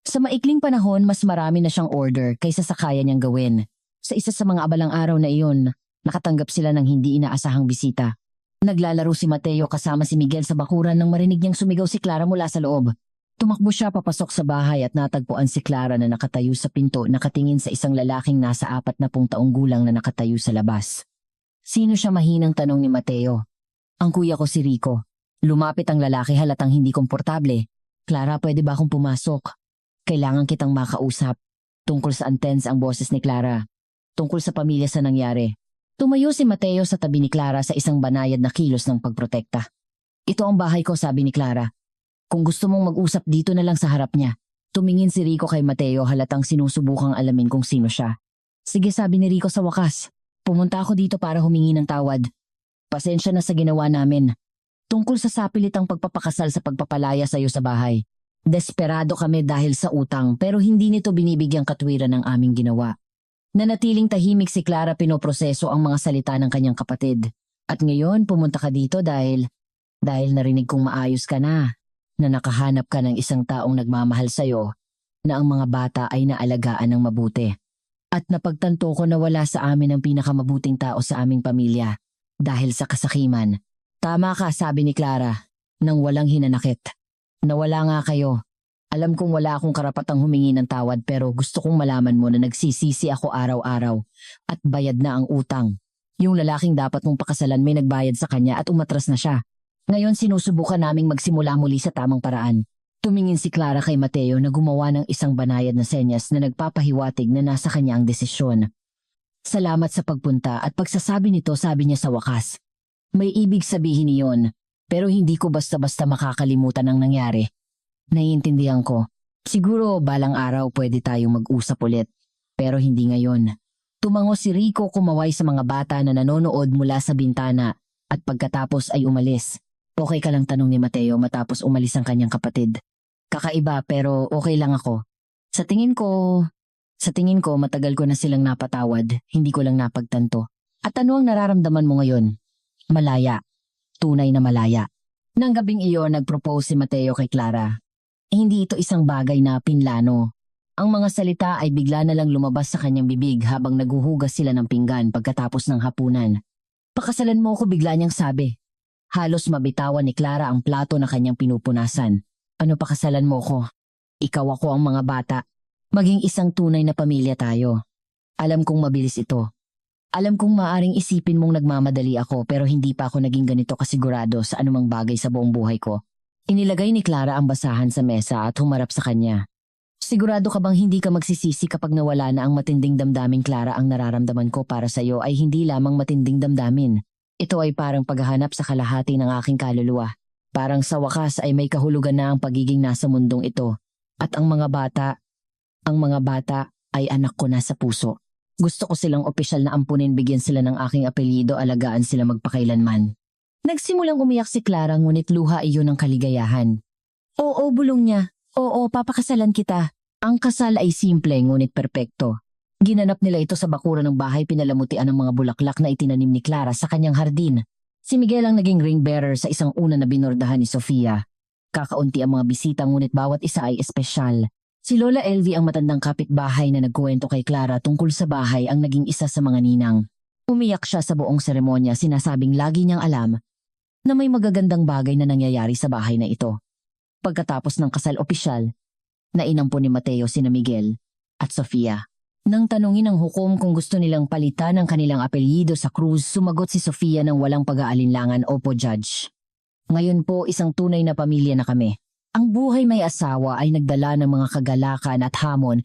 Sa maikling panahon, mas marami na siyang order kaysa sa kaya niyang gawin. Sa isa sa mga abalang araw na iyon, nakatanggap sila ng hindi inaasahang bisita. Naglalaro si Mateo kasama si Miguel sa bakuran nang marinig niyang sumigaw si Clara mula sa loob. Tumakbo siya papasok sa bahay at natagpuan si Clara na nakatayo sa pinto, nakatingin sa isang lalaking nasa 40 taong gulang na nakatayo sa labas. Sino siya, mahinang tanong ni Mateo. Ang kuya ko si Rico. Lumapit ang lalaki halatang hindi komportable. Clara, pwede ba akong pumasok? Kailangan kitang makausap. Tungkol sa tense ang boses ni Clara. Tungkol sa pamilya sa nangyari. Tumayo si Mateo sa tabi ni Clara sa isang banayad na kilos ng pagprotekta. Ito ang bahay ko, sabi ni Clara. Kung gusto mong mag-usap dito na lang sa harap niya. Tumingin si Rico kay Mateo halatang sinusubukang alamin kung sino siya. Sige, sabi ni Rico sa wakas. Pumunta ako dito para humingi ng tawad. Pasensya na sa ginawa namin. Tungkol sa sapilitang pagpapakasal sa pagpapalaya sa iyo sa bahay. Desperado kami dahil sa utang pero hindi nito binibigyang katwiran ng aming ginawa. Nanatiling tahimik si Clara, pinoproseso ang mga salita ng kanyang kapatid. At ngayon pumunta ka dito dahil narinig kong maayos ka na nakahanap ka ng isang taong nagmamahal sa iyo, na ang mga bata ay naalagaan ng mabuti. At napagtanto ko na wala sa amin ang pinakamabuting tao sa aming pamilya dahil sa kasakiman. Tama ka, sabi ni Clara, nang walang hinanakit. Nawala nga kayo. Alam kong wala akong karapatang humingi ng tawad pero gusto kong malaman mo na nagsisisi ako araw-araw at bayad na ang utang. Yung lalaking dapat mong pakasalan may nagbayad sa kanya at umatras na siya. Ngayon sinusubukan naming magsimula muli sa tamang paraan. Tumingin si Clara kay Mateo na gumawa ng isang banayad na senyas na nagpapahiwatig na nasa kanya ang desisyon. Salamat sa pagpunta at pagsasabi nito, sabi niya sa wakas. May ibig sabihin niyon, pero hindi ko basta-basta makakalimutan ang nangyari. Naiintindihan ko. Siguro balang araw pwede tayong mag-usap ulit, pero hindi ngayon. Tumango si Rico kumaway sa mga bata na nanonood mula sa bintana at pagkatapos ay umalis. Okay ka lang, tanong ni Mateo matapos umalis ang kanyang kapatid. Kakaiba pero okay lang ako. Sa tingin ko matagal ko na silang napatawad, hindi ko lang napagtanto. At ano ang nararamdaman mo ngayon? Malaya. Tunay na malaya. Nang gabing iyon, nagpropose si Mateo kay Clara. Hindi ito isang bagay na pinlano. Ang mga salita ay bigla na lang lumabas sa kanyang bibig habang naguhugas sila ng pinggan pagkatapos ng hapunan. Pakasalan mo ko, bigla niyang sabi. Halos mabitawan ni Clara ang plato na kanyang pinupunasan. Ano, pakasalan mo ko? Ikaw, ako, ang mga bata. Maging isang tunay na pamilya tayo. Alam kong mabilis ito. Alam kong maaring isipin mong nagmamadali ako pero hindi pa ako naging ganito kasigurado sa anumang bagay sa buong buhay ko. Inilagay ni Clara ang basahan sa mesa at humarap sa kanya. Sigurado ka bang hindi ka magsisisi kapag nawala na ang matinding damdamin, Clara? Ang nararamdaman ko para sa iyo ay hindi lamang matinding damdamin. Ito ay parang paghahanap sa kalahati ng aking kaluluwa. Parang sa wakas ay may kahulugan na ang pagiging nasa mundong ito. At ang mga bata ay anak ko na sa puso. Gusto ko silang opisyal na ampunin, bigyan sila ng aking apelyido, alagaan sila magpakailanman. Nagsimulang umiyak si Clara ngunit luha iyon ng kaligayahan. Oo, bulong niya. Oo, papakasalan kita. Ang kasal ay simple ngunit perpekto. Ginanap nila ito sa bakuran ng bahay, pinalamutian ng mga bulaklak na itinanim ni Clara sa kanyang hardin. Si Miguel ang naging ring bearer sa isang una na binordahan ni Sofia. Kakaunti ang mga bisita ngunit bawat isa ay espesyal. Si Lola Elvie, ang matandang kapitbahay na nagkuwento kay Clara tungkol sa bahay, ang naging isa sa mga ninang. Umiyak siya sa buong seremonya, sinasabing lagi niyang alam na may magagandang bagay na nangyayari sa bahay na ito. Pagkatapos ng kasal opisyal, nainampo ni Mateo sina Miguel at Sofia. Nang tanungin ng hukom kung gusto nilang palitan ang kanilang apelyido sa krus, sumagot si Sofia ng walang pag-aalinlangan, "Opo, Judge. Ngayon po, isang tunay na pamilya na kami." Ang buhay may asawa ay nagdala ng mga kagalakan at hamon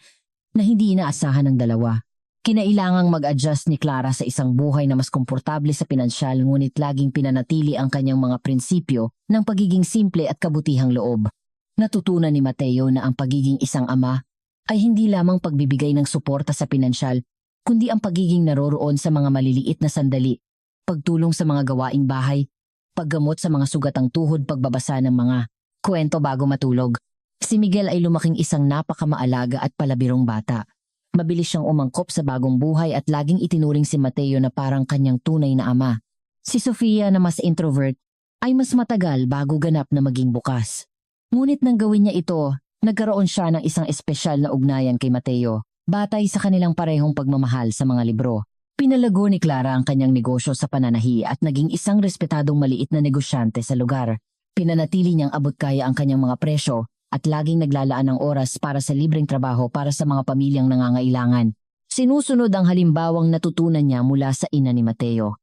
na hindi inaasahan ng dalawa. Kinailangang mag-adjust ni Clara sa isang buhay na mas komportable sa pinansyal ngunit laging pinanatili ang kanyang mga prinsipyo ng pagiging simple at kabutihang loob. Natutunan ni Mateo na ang pagiging isang ama ay hindi lamang pagbibigay ng suporta sa pinansyal, kundi ang pagiging naroroon sa mga maliliit na sandali, pagtulong sa mga gawaing bahay, paggamot sa mga sugatang tuhod, pagbabasa ng mga kwento bago matulog. Si Miguel ay lumaking isang napakamaalaga at palabirong bata. Mabilis siyang umangkop sa bagong buhay at laging itinuring si Mateo na parang kanyang tunay na ama. Si Sofia, na mas introvert, ay mas matagal bago ganap na maging bukas. Ngunit nang gawin niya ito, nagkaroon siya ng isang espesyal na ugnayan kay Mateo, batay sa kanilang parehong pagmamahal sa mga libro. Pinalago ni Clara ang kanyang negosyo sa pananahi at naging isang respetadong maliit na negosyante sa lugar. Pinanatili niyang abot kaya ang kanyang mga presyo at laging naglalaan ng oras para sa libreng trabaho para sa mga pamilyang nangangailangan. Sinusunod ang halimbawang natutunan niya mula sa ina ni Mateo.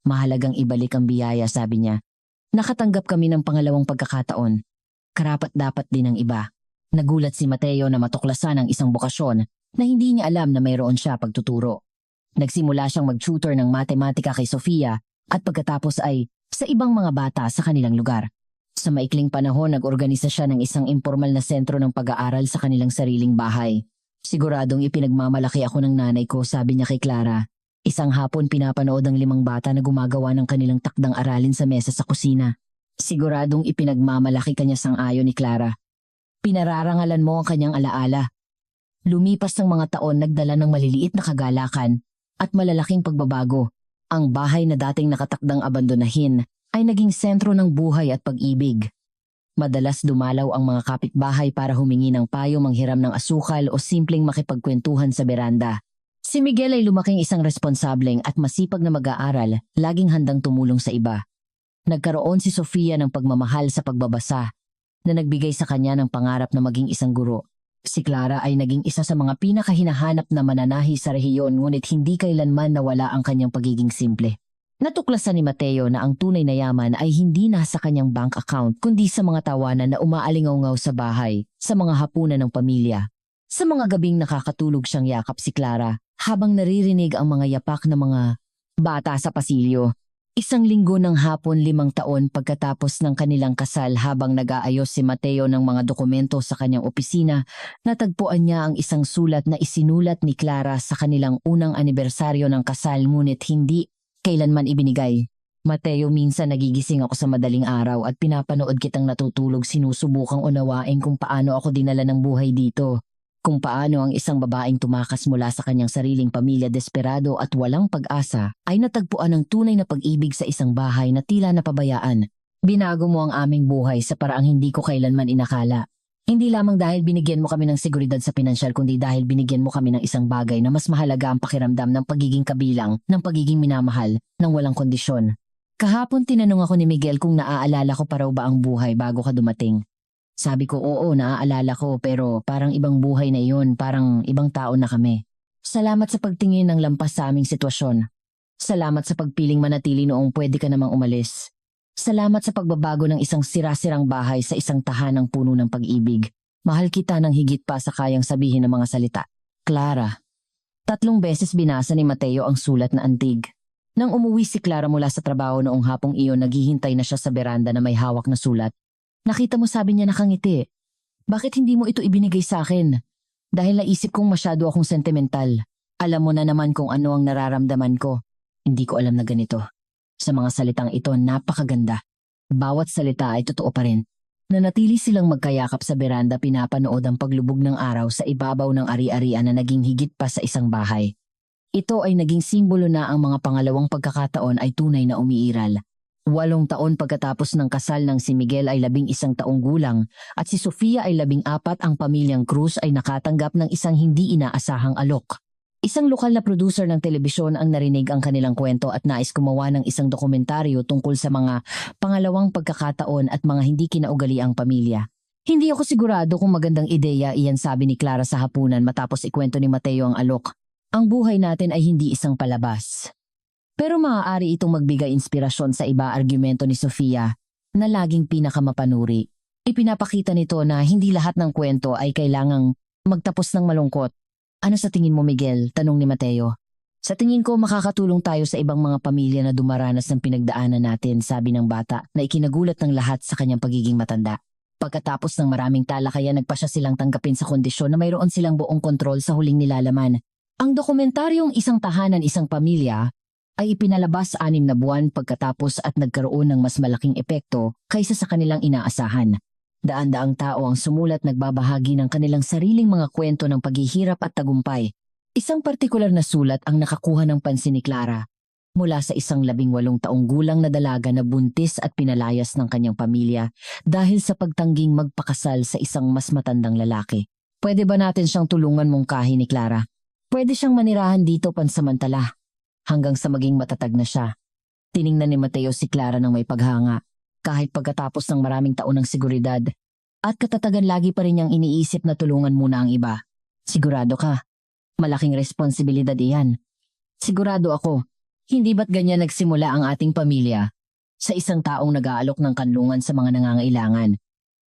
Mahalagang ibalik ang biyaya, sabi niya. Nakatanggap kami ng pangalawang pagkakataon. Karapat-dapat din ng iba. Nagulat si Mateo na matuklasan ang isang bokasyon na hindi niya alam na mayroon siya pagtuturo. Nagsimula siyang mag-tutor ng matematika kay Sofia at pagkatapos ay sa ibang mga bata sa kanilang lugar. Sa maikling panahon, nag-organisa siya ng isang impormal na sentro ng pag-aaral sa kanilang sariling bahay. Siguradong ipinagmamalaki ako ng nanay ko, sabi niya kay Clara. Isang hapon pinapanood ang 5 bata na gumagawa ng kanilang takdang aralin sa mesa sa kusina. Siguradong ipinagmamalaki kanya, sang-ayon ni Clara. Pinararangalan mo ang kanyang alaala. Lumipas ng mga taon, nagdala ng maliliit na kagalakan at malalaking pagbabago. Ang bahay na dating nakatakdang abandonahin ay naging sentro ng buhay at pag-ibig. Madalas dumalaw ang mga kapitbahay para humingi ng payo, manghiram ng asukal o simpleng makipagkwentuhan sa beranda. Si Miguel ay lumaking isang responsableng at masipag na mag-aaral, laging handang tumulong sa iba. Nagkaroon si Sofia ng pagmamahal sa pagbabasa na nagbigay sa kanya ng pangarap na maging isang guro. Si Clara ay naging isa sa mga pinakahinahanap na mananahi sa rehiyon ngunit hindi kailanman nawala ang kanyang pagiging simple. Natuklasan ni Mateo na ang tunay na yaman ay hindi nasa kanyang bank account kundi sa mga tawanan na umaalingaw-ngaw sa bahay, sa mga hapunan ng pamilya. Sa mga gabing nakakatulog siyang yakap si Clara habang naririnig ang mga yapak ng mga bata sa pasilyo. Isang linggo ng hapon 5 taon pagkatapos ng kanilang kasal habang nag-aayos si Mateo ng mga dokumento sa kanyang opisina, natagpuan niya ang isang sulat na isinulat ni Clara sa kanilang unang anibersaryo ng kasal ngunit hindi kailanman ibinigay. Mateo, minsan nagigising ako sa madaling araw at pinapanood kitang natutulog, sinusubukang unawain kung paano ako dinala ng buhay dito. Kung paano ang isang babaeng tumakas mula sa kanyang sariling pamilya desperado at walang pag-asa ay natagpuan ng tunay na pag-ibig sa isang bahay na tila napabayaan. Binago mo ang aming buhay sa paraang hindi ko kailanman inakala. Hindi lamang dahil binigyan mo kami ng seguridad sa pinansyal kundi dahil binigyan mo kami ng isang bagay na mas mahalaga ang pakiramdam ng pagiging kabilang, ng pagiging minamahal, ng walang kondisyon. Kahapon tinanong ako ni Miguel kung naaalala ko pa raw ba ang buhay bago ka dumating. Sabi ko, oo, naaalala ko pero parang ibang buhay na iyon, parang ibang tao na kami. Salamat sa pagtingin ng lampas sa aming sitwasyon. Salamat sa pagpiling manatili noong pwede ka namang umalis. Salamat sa pagbabago ng isang sira-sirang bahay sa isang tahanang puno ng pag-ibig. Mahal kita ng higit pa sa kayang sabihin ng mga salita. Clara. 3 beses binasa ni Mateo ang sulat na antig. Nang umuwi si Clara mula sa trabaho noong hapong iyon, naghihintay na siya sa beranda na may hawak na sulat. Nakita mo, sabi niya nakangiti. Bakit hindi mo ito ibinigay sa akin? Dahil naisip kong masyado akong sentimental. Alam mo na naman kung ano ang nararamdaman ko. Hindi ko alam na ganito. Sa mga salitang ito, napakaganda. Bawat salita ay totoo pa rin. Nanatili silang magkayakap sa beranda, pinapanood ang paglubog ng araw sa ibabaw ng ari-arian na naging higit pa sa isang bahay. Ito ay naging simbolo na ang mga pangalawang pagkakataon ay tunay na umiiral. 8 taon pagkatapos ng kasal ng si Miguel ay 11 taong gulang at si Sofia ay 14, ang pamilyang Cruz ay nakatanggap ng isang hindi inaasahang alok. Isang lokal na producer ng telebisyon ang narinig ang kanilang kwento at nais gumawa ng isang dokumentaryo tungkol sa mga pangalawang pagkakataon at mga hindi kinaugaliang pamilya. Hindi ako sigurado kung magandang ideya iyan, sabi ni Clara sa hapunan matapos ikwento ni Mateo ang alok. Ang buhay natin ay hindi isang palabas. Pero maaari itong magbigay inspirasyon sa iba, argumento ni Sofia, na laging pinakamapanuri. Ipinapakita nito na hindi lahat ng kwento ay kailangang magtapos ng malungkot. Ano sa tingin mo, Miguel? Tanong ni Mateo. Sa tingin ko, makakatulong tayo sa ibang mga pamilya na dumaranas ng pinagdaanan natin, sabi ng bata na ikinagulat ng lahat sa kanyang pagiging matanda. Pagkatapos ng maraming talakayan, nagpasya silang tanggapin sa kondisyon na mayroon silang buong kontrol sa huling nilalaman. Ang dokumentaryong Isang Tahanan, Isang Pamilya ay ipinalabas 6 na buwan pagkatapos at nagkaroon ng mas malaking epekto kaysa sa kanilang inaasahan. Daan-daang tao ang sumulat, nagbabahagi ng kanilang sariling mga kwento ng paghihirap at tagumpay. Isang partikular na sulat ang nakakuha ng pansin ni Clara. Mula sa isang 18 taong gulang na dalaga na buntis at pinalayas ng kanyang pamilya dahil sa pagtangging magpakasal sa isang mas matandang lalaki. Pwede ba natin siyang tulungan, mungkahi ni Clara? Pwede siyang manirahan dito pansamantala hanggang sa maging matatag na siya. Tiningnan ni Mateo si Clara ng may paghanga. Kahit pagkatapos ng maraming taon ng seguridad at katatagan, lagi pa rin niyang iniisip na tulungan muna ang iba. Sigurado ka? Malaking responsibilidad iyan. Sigurado ako. Hindi ba't ganyan nagsimula ang ating pamilya? Sa isang taong nag-aalok ng kanlungan sa mga nangangailangan.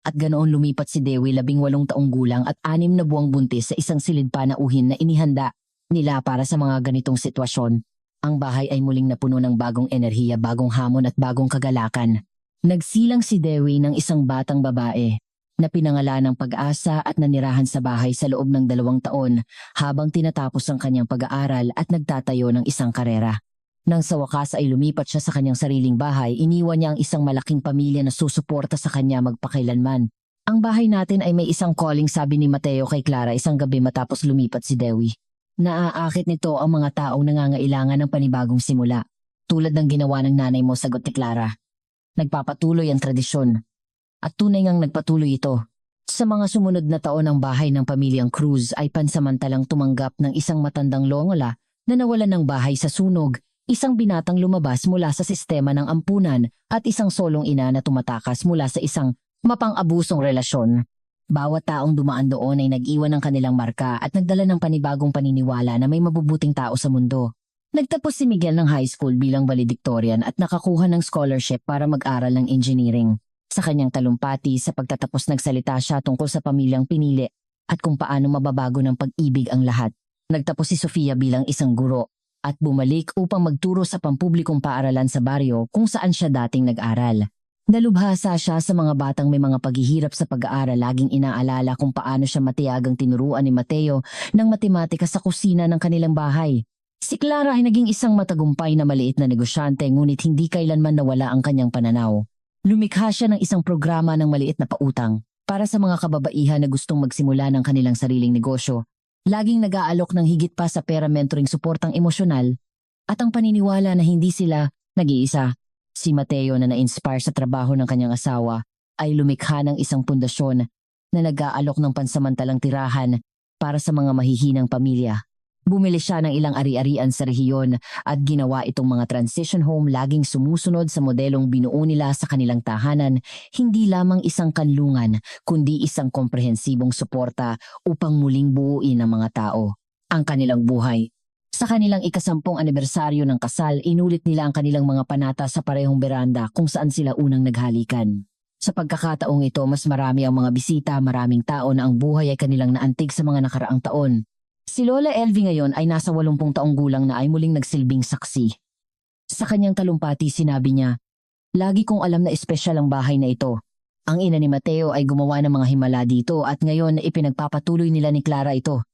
At ganoon lumipat si Dewi, 18 taong gulang at 6 na buwang buntis, sa isang silid pa na uhin na inihanda nila para sa mga ganitong sitwasyon. Ang bahay ay muling napuno ng bagong enerhiya, bagong hamon at bagong kagalakan. Nagsilang si Dewi ng isang batang babae na pinangalan ng Pag-asa at nanirahan sa bahay sa loob ng 2 taon habang tinatapos ang kanyang pag-aaral at nagtatayo ng isang karera. Nang sa wakas ay lumipat siya sa kanyang sariling bahay, iniwan niya ang isang malaking pamilya na susuporta sa kanya magpakailanman. Ang bahay natin ay may isang calling, sabi ni Mateo kay Clara isang gabi matapos lumipat si Dewi. Naaakit nito ang mga taong nangangailangan ng panibagong simula. Tulad ng ginawa ng nanay mo, sagot ni Clara. Nagpapatuloy ang tradisyon. At tunay ngang nagpatuloy ito. Sa mga sumunod na taon, ang bahay ng pamilyang Cruz ay pansamantalang tumanggap ng isang matandang longola na nawalan ng bahay sa sunog, isang binatang lumabas mula sa sistema ng ampunan at isang solong ina na tumatakas mula sa isang mapang-abusong relasyon. Bawat taong dumaan doon ay nag-iwan ng kanilang marka at nagdala ng panibagong paniniwala na may mabubuting tao sa mundo. Nagtapos si Miguel ng high school bilang valedictorian at nakakuha ng scholarship para mag-aral ng engineering. Sa kanyang talumpati sa pagtatapos nagsalita siya tungkol sa pamilyang pinili at kung paano mababago ng pag-ibig ang lahat. Nagtapos si Sofia bilang isang guro at bumalik upang magturo sa pampublikong paaralan sa baryo kung saan siya dating nag-aral. Dalubhasa siya sa mga batang may mga paghihirap sa pag-aaral, laging inaalala kung paano siya matiyagang tinuruan ni Mateo ng matematika sa kusina ng kanilang bahay. Si Clara ay naging isang matagumpay na maliit na negosyante ngunit hindi kailanman nawala ang kanyang pananaw. Lumikha siya ng isang programa ng maliit na pautang para sa mga kababaihan na gustong magsimula ng kanilang sariling negosyo. Laging nag-aalok ng higit pa sa pera, mentoring, suportang emosyonal at ang paniniwala na hindi sila nag-iisa. Si Mateo na na-inspire sa trabaho ng kanyang asawa ay lumikha ng isang pundasyon na nag-aalok ng pansamantalang tirahan para sa mga mahihinang pamilya. Bumili siya ng ilang ari-arian sa rehiyon at ginawa itong mga transition home, laging sumusunod sa modelong binuo nila sa kanilang tahanan, hindi lamang isang kanlungan kundi isang komprehensibong suporta upang muling buuin ang mga tao ang kanilang buhay. Sa kanilang ika-10 anibersaryo ng kasal, inulit nila ang kanilang mga panata sa parehong beranda kung saan sila unang naghalikan. Sa pagkakataong ito, mas marami ang mga bisita, maraming tao na ang buhay ay kanilang naantig sa mga nakaraang taon. Si Lola Elvie ngayon ay nasa 80 taong gulang na ay muling nagsilbing saksi. Sa kanyang talumpati sinabi niya, "Lagi kong alam na espesyal ang bahay na ito. Ang ina ni Mateo ay gumawa ng mga himala dito at ngayon ipinagpapatuloy nila ni Clara ito.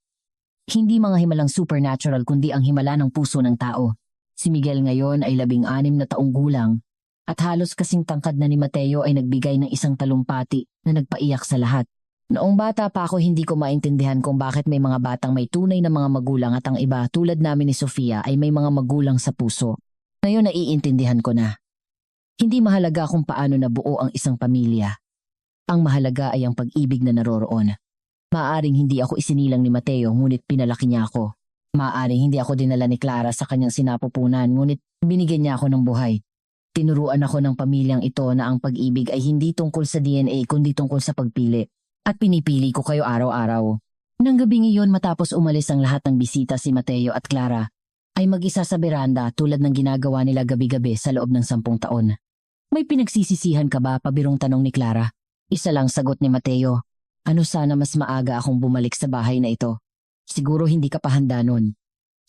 Hindi mga himalang supernatural kundi ang himala ng puso ng tao." Si Miguel ngayon ay 16 na taong gulang at halos kasing tangkad na ni Mateo ay nagbigay ng isang talumpati na nagpaiyak sa lahat. Noong bata pa ako, hindi ko maintindihan kung bakit may mga batang may tunay na mga magulang at ang iba tulad namin ni Sofia ay may mga magulang sa puso. Ngayon naiintindihan ko na. Hindi mahalaga kung paano nabuo ang isang pamilya. Ang mahalaga ay ang pag-ibig na naroroon. Maaring hindi ako isinilang ni Mateo ngunit pinalaki niya ako. Maaring hindi ako dinala ni Clara sa kanyang sinapupunan ngunit binigyan niya ako ng buhay. Tinuruan ako ng pamilyang ito na ang pag-ibig ay hindi tungkol sa DNA kundi tungkol sa pagpili. At pinipili ko kayo araw-araw. Nang gabing iyon matapos umalis ang lahat ng bisita, si Mateo at Clara ay mag-isa sa beranda tulad ng ginagawa nila gabi-gabi sa loob ng 10 taon. "May pinagsisisihan ka ba?" pabirong tanong ni Clara. Isa lang sagot ni Mateo. "Ano sana mas maaga akong bumalik sa bahay na ito. Siguro hindi ka pa handa nun.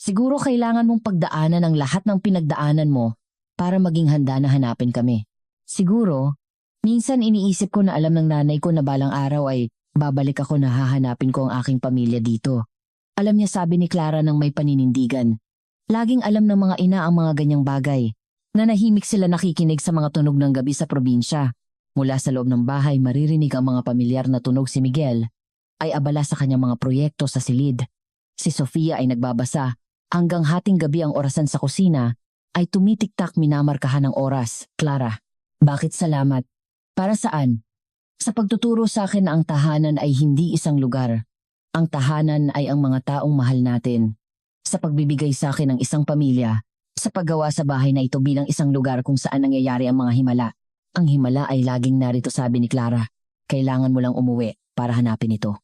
Siguro kailangan mong pagdaanan ang lahat ng pinagdaanan mo para maging handa na hanapin kami. Siguro, minsan iniisip ko na alam ng nanay ko na balang araw ay babalik ako na hahanapin ko ang aking pamilya dito." Alam niya, sabi ni Clara ng may paninindigan. Laging alam ng mga ina ang mga ganyang bagay. Nanahimik sila nakikinig sa mga tunog ng gabi sa probinsya. Mula sa loob ng bahay maririnig ang mga pamilyar na tunog. Si Miguel ay abala sa kanyang mga proyekto sa silid. Si Sofia ay nagbabasa. Hanggang hating gabi ang orasan sa kusina ay tumitiktak, minamarkahan ng oras. "Clara, bakit salamat? Para saan?" "Sa pagtuturo sa akin na ang tahanan ay hindi isang lugar. Ang tahanan ay ang mga taong mahal natin. Sa pagbibigay sa akin ng isang pamilya, sa paggawa sa bahay na ito bilang isang lugar kung saan nangyayari ang mga himala. Ang himala ay laging narito," sabi ni Clara. "Kailangan mo lang umuwi para hanapin ito."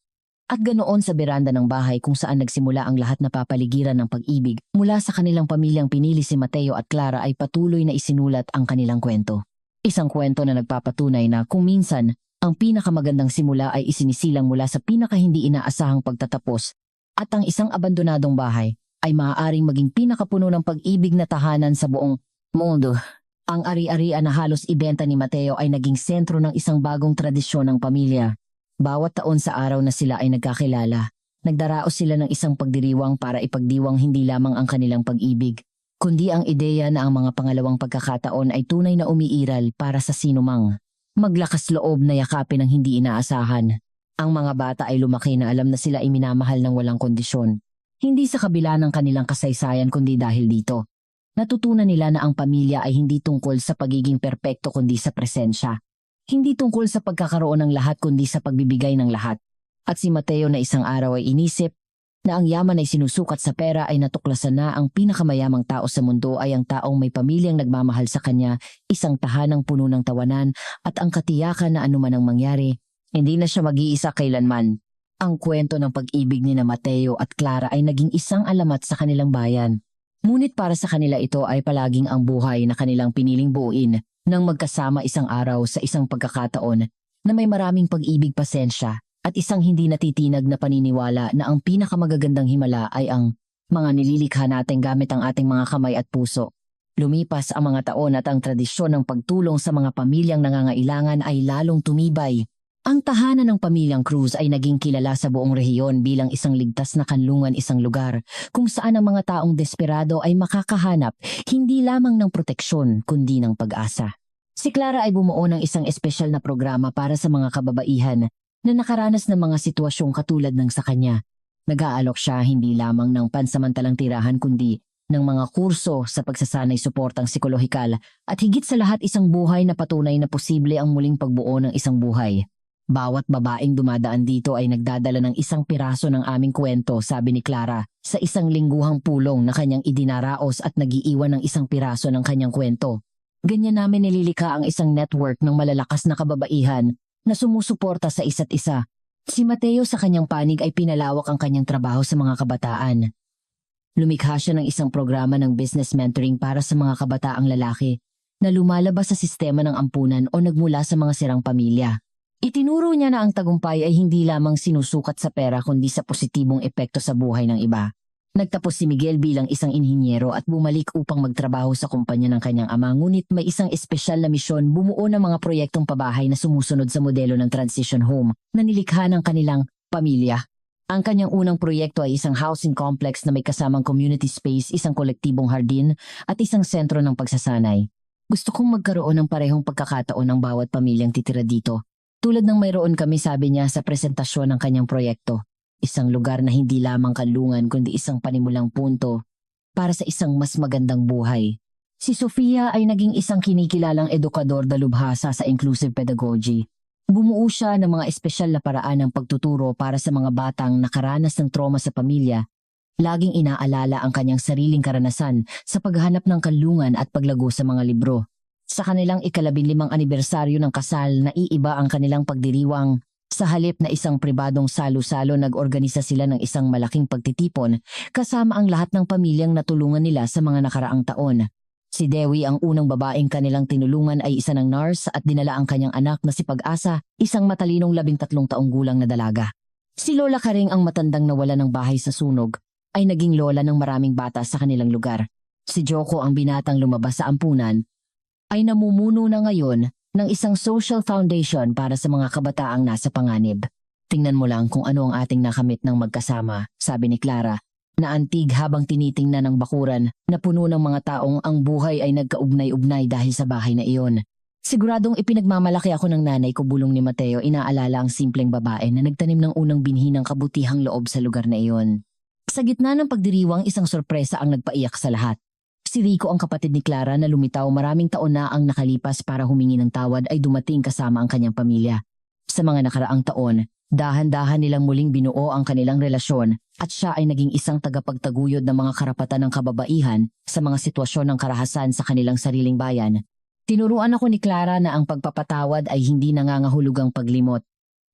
At ganoon sa beranda ng bahay kung saan nagsimula ang lahat na papaligiran ng pag-ibig mula sa kanilang pamilyang pinili, si Mateo at Clara ay patuloy na isinulat ang kanilang kwento. Isang kwento na nagpapatunay na kung minsan, ang pinakamagandang simula ay isinisilang mula sa pinakahindi inaasahang pagtatapos at ang isang abandonadong bahay ay maaaring maging pinakapuno ng pag-ibig na tahanan sa buong mundo. Ang ari-arian na halos ibenta ni Mateo ay naging sentro ng isang bagong tradisyon ng pamilya. Bawat taon sa araw na sila ay nagkakilala, nagdaraos sila ng isang pagdiriwang para ipagdiwang hindi lamang ang kanilang pag-ibig, kundi ang ideya na ang mga pangalawang pagkakataon ay tunay na umiiral para sa sinumang maglakas loob na yakapin ang hindi inaasahan. Ang mga bata ay lumaki na alam na sila ay minamahal ng walang kondisyon. Hindi sa kabila ng kanilang kasaysayan kundi dahil dito. Natutunan nila na ang pamilya ay hindi tungkol sa pagiging perpekto kundi sa presensya. Hindi tungkol sa pagkakaroon ng lahat kundi sa pagbibigay ng lahat. At si Mateo na isang araw ay inisip na ang yaman ay sinusukat sa pera ay natuklasan na ang pinakamayamang tao sa mundo ay ang taong may pamilyang nagmamahal sa kanya, isang tahanang puno ng tawanan at ang katiyakan na anuman ang mangyari Hindi na siya mag-iisa kailanman. Ang kwento ng pag-ibig ni na Mateo at Clara ay naging isang alamat sa kanilang bayan. Ngunit para sa kanila ito ay palaging ang buhay na kanilang piniling buuin nang magkasama isang araw sa isang pagkakataon na may maraming pag-ibig, pasensya at isang hindi natitinag na paniniwala na ang pinakamagagandang himala ay ang mga nililikha natin gamit ang ating mga kamay at puso. Lumipas ang mga taon at ang tradisyon ng pagtulong sa mga pamilyang nangangailangan ay lalong tumibay. Ang tahanan ng pamilyang Cruz ay naging kilala sa buong rehiyon bilang isang ligtas na kanlungan, isang lugar kung saan ang mga taong desperado ay makakahanap hindi lamang ng proteksyon kundi ng pag-asa. Si Clara ay bumuo ng isang espesyal na programa para sa mga kababaihan na nakaranas ng mga sitwasyong katulad ng sa kanya. Nag-aalok siya hindi lamang ng pansamantalang tirahan kundi ng mga kurso sa pagsasanay suportang psikolohikal at higit sa lahat isang buhay na patunay na posible ang muling pagbuo ng isang buhay. Bawat babaeng dumadaan dito ay nagdadala ng isang piraso ng aming kwento, sabi ni Clara, sa isang lingguhang pulong na kanyang idinaraos at nagiiwan ng isang piraso ng kanyang kwento. Ganyan namin nililika ang isang network ng malalakas na kababaihan na sumusuporta sa isa't isa. Si Mateo sa kanyang panig ay pinalawak ang kanyang trabaho sa mga kabataan. Lumikha siya ng isang programa ng business mentoring para sa mga kabataang lalaki na lumalabas sa sistema ng ampunan o nagmula sa mga sirang pamilya. Itinuro niya na ang tagumpay ay hindi lamang sinusukat sa pera kundi sa positibong epekto sa buhay ng iba. Nagtapos si Miguel bilang isang inhinyero at bumalik upang magtrabaho sa kumpanya ng kanyang ama, ngunit may isang espesyal na misyon: bumuo ng mga proyektong pabahay na sumusunod sa modelo ng transition home na nilikha ng kanilang pamilya. Ang kanyang unang proyekto ay isang housing complex na may kasamang community space, isang kolektibong hardin at isang sentro ng pagsasanay. Gusto kong magkaroon ng parehong pagkakataon ng bawat pamilyang titira dito. Tulad ng mayroon kami, sabi niya sa presentasyon ng kanyang proyekto. Isang lugar na hindi lamang kanlungan kundi isang panimulang punto para sa isang mas magandang buhay. Si Sofia ay naging isang kinikilalang edukador dalubhasa sa inclusive pedagogy. Bumuo siya ng mga espesyal na paraan ng pagtuturo para sa mga batang nakaranas ng trauma sa pamilya. Laging inaalala ang kanyang sariling karanasan sa paghanap ng kanlungan at paglago sa mga libro. Sa kanilang ika-15 anibersaryo ng kasal, naiiba ang kanilang pagdiriwang. Sa halip na isang pribadong salo-salo, nag-organisa sila ng isang malaking pagtitipon kasama ang lahat ng pamilyang natulungan nila sa mga nakaraang taon. Si Dewi, ang unang babaeng kanilang tinulungan, ay isa ng nurse at dinala ang kanyang anak na si Pag-asa, isang matalinong 13 taong gulang na dalaga. Si Lola Karing, ang matandang nawala ng bahay sa sunog, ay naging lola ng maraming bata sa kanilang lugar. Si Joko, ang binatang lumabas sa ampunan, ay namumuno na ngayon ng isang social foundation para sa mga kabataang nasa panganib. Tingnan mo lang kung ano ang ating nakamit ng magkasama, sabi ni Clara, na antig habang tinitingnan ng bakuran na puno ng mga taong ang buhay ay nagkaugnay-ugnay dahil sa bahay na iyon. Siguradong ipinagmamalaki ako ng nanay ko, bulong ni Mateo, inaalala ang simpleng babae na nagtanim ng unang binhi ng kabutihang loob sa lugar na iyon. Sa gitna ng pagdiriwang, isang sorpresa ang nagpaiyak sa lahat. Si Rico, ang kapatid ni Clara na lumitaw maraming taon na ang nakalipas para humingi ng tawad, ay dumating kasama ang kanyang pamilya. Sa mga nakaraang taon, dahan-dahan nilang muling binuo ang kanilang relasyon at siya ay naging isang tagapagtaguyod ng mga karapatan ng kababaihan sa mga sitwasyon ng karahasan sa kanilang sariling bayan. Tinuruan ako ni Clara na ang pagpapatawad ay hindi nangangahulugang paglimot.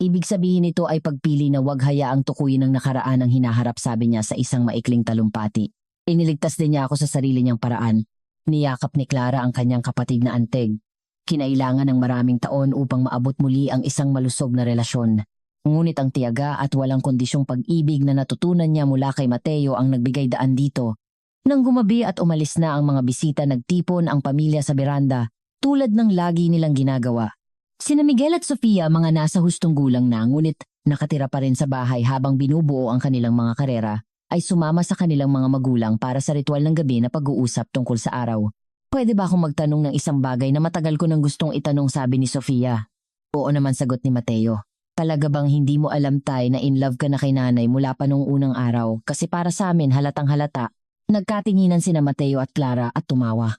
Ibig sabihin nito ay pagpili na huwag hayaang tukuyin ng nakaraan ang hinaharap, sabi niya sa isang maikling talumpati. Iniligtas din niya ako sa sarili niyang paraan. Niyakap ni Clara ang kanyang kapatid na antig. Kinailangan ng maraming taon upang maabot muli ang isang malusog na relasyon. Ngunit ang tiyaga at walang kondisyong pag-ibig na natutunan niya mula kay Mateo ang nagbigay daan dito. Nang gumabi at umalis na ang mga bisita, nagtipon ang pamilya sa beranda, tulad ng lagi nilang ginagawa. Sina Miguel at Sofia, mga nasa hustong gulang na, ngunit nakatira pa rin sa bahay habang binubuo ang kanilang mga karera, ay sumama sa kanilang mga magulang para sa ritual ng gabi na pag-uusap tungkol sa araw. Pwede ba akong magtanong ng isang bagay na matagal ko nang gustong itanong, sabi ni Sofia. Oo naman, sagot ni Mateo. Talaga bang hindi mo alam, Tay, na in love ka na kay nanay mula pa nung unang araw? Kasi para sa amin, halatang halata. Nagkatinginan sina Mateo at Clara at tumawa.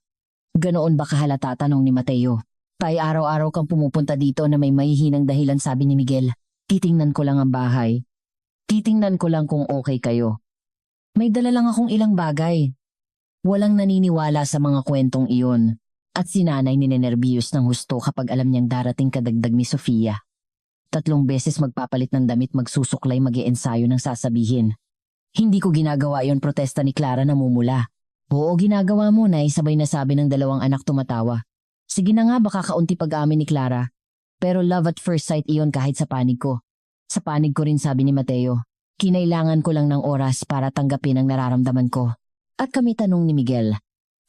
Ganoon ba kahalata, tanong ni Mateo. Tay, araw-araw kang pumupunta dito na may mahihinang dahilan, sabi ni Miguel. Titingnan ko lang ang bahay. Titingnan ko lang kung okay kayo. May dala lang akong ilang bagay. Walang naniniwala sa mga kwentong iyon. At si nanay ninenervyos ng husto kapag alam niyang darating kadagdag ni Sofia. 3 beses magpapalit ng damit, magsusuklay, mag-iensayo ng sasabihin. Hindi ko ginagawa yon, protesta ni Clara namumula. Oo, ginagawa mo, Nay, sabay na sabi ng 2 anak tumatawa. Sige na nga, baka kaunti pag-amin ni Clara. Pero love at first sight iyon kahit sa panig ko. Sa panig ko rin, sabi ni Mateo. Kinailangan ko lang ng oras para tanggapin ang nararamdaman ko. At kami, tanong ni Miguel.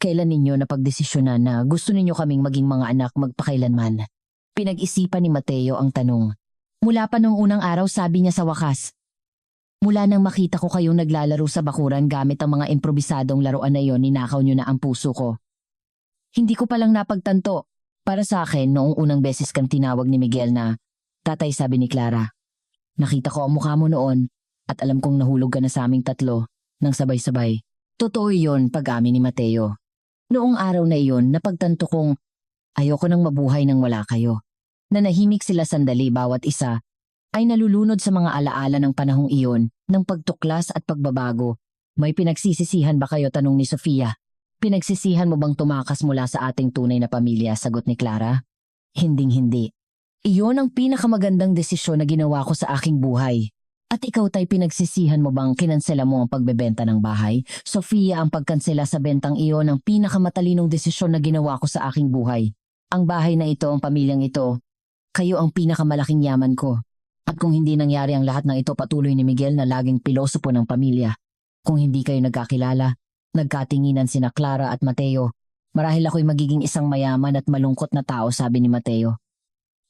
Kailan ninyo napagdesisyonan na gusto ninyo kaming maging mga anak magpakailanman? Pinag-isipan ni Mateo ang tanong. Mula pa nung unang araw, sabi niya sa wakas. Mula nang makita ko kayong naglalaro sa bakuran gamit ang mga improbisadong laruan na iyon, ninakaw nyo na ang puso ko. Hindi ko palang napagtanto. Para sa akin, noong unang beses kang tinawag ni Miguel na, Tatay, sabi ni Clara. Nakita ko ang mukha mo noon at alam kong nahulog ka na sa aming 3 nang sabay-sabay. Totoo iyon, pag-amin ni Mateo. Noong araw na iyon, napagtanto kong ayoko nang mabuhay nang wala kayo. Nanahimik sila sandali, bawat isa ay nalulunod sa mga alaala ng panahong iyon, ng pagtuklas at pagbabago. May pinagsisisihan ba kayo, tanong ni Sofia? Pinagsisihan mo bang tumakas mula sa ating tunay na pamilya, sagot ni Clara? Hinding-hindi. Iyon ang pinakamagandang desisyon na ginawa ko sa aking buhay. At ikaw, Tay, pinagsisihan mo bang kinansela mo ang pagbebenta ng bahay? Sofia, ang pagkansela sa bentang iyon ang pinakamatalinong desisyon na ginawa ko sa aking buhay. Ang bahay na ito, ang pamilyang ito, kayo ang pinakamalaking yaman ko. At kung hindi nangyari ang lahat ng ito, patuloy ni Miguel na laging pilosopo ng pamilya. Kung hindi kayo nagkakilala, nagkatinginan sina Clara at Mateo, marahil ako'y magiging isang mayaman at malungkot na tao, sabi ni Mateo.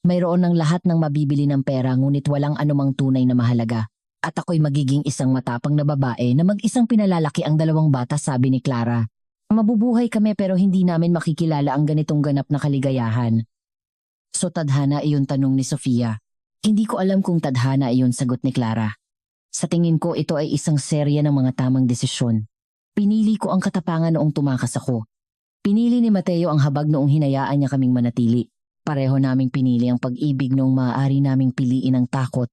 Mayroon ng lahat ng mabibili ng pera, ngunit walang anumang tunay na mahalaga. At ako'y magiging isang matapang na babae na mag-isang pinalalaki ang 2 bata, sabi ni Clara. Mabubuhay kami pero hindi namin makikilala ang ganitong ganap na kaligayahan. So tadhana iyon, tanong ni Sofia. Hindi ko alam kung tadhana iyon, sagot ni Clara. Sa tingin ko, ito ay isang serya ng mga tamang desisyon. Pinili ko ang katapangan noong tumakas ako. Pinili ni Mateo ang habag noong hinayaan niya kaming manatili. Pareho naming pinili ang pag-ibig noong maaari naming piliin ang takot.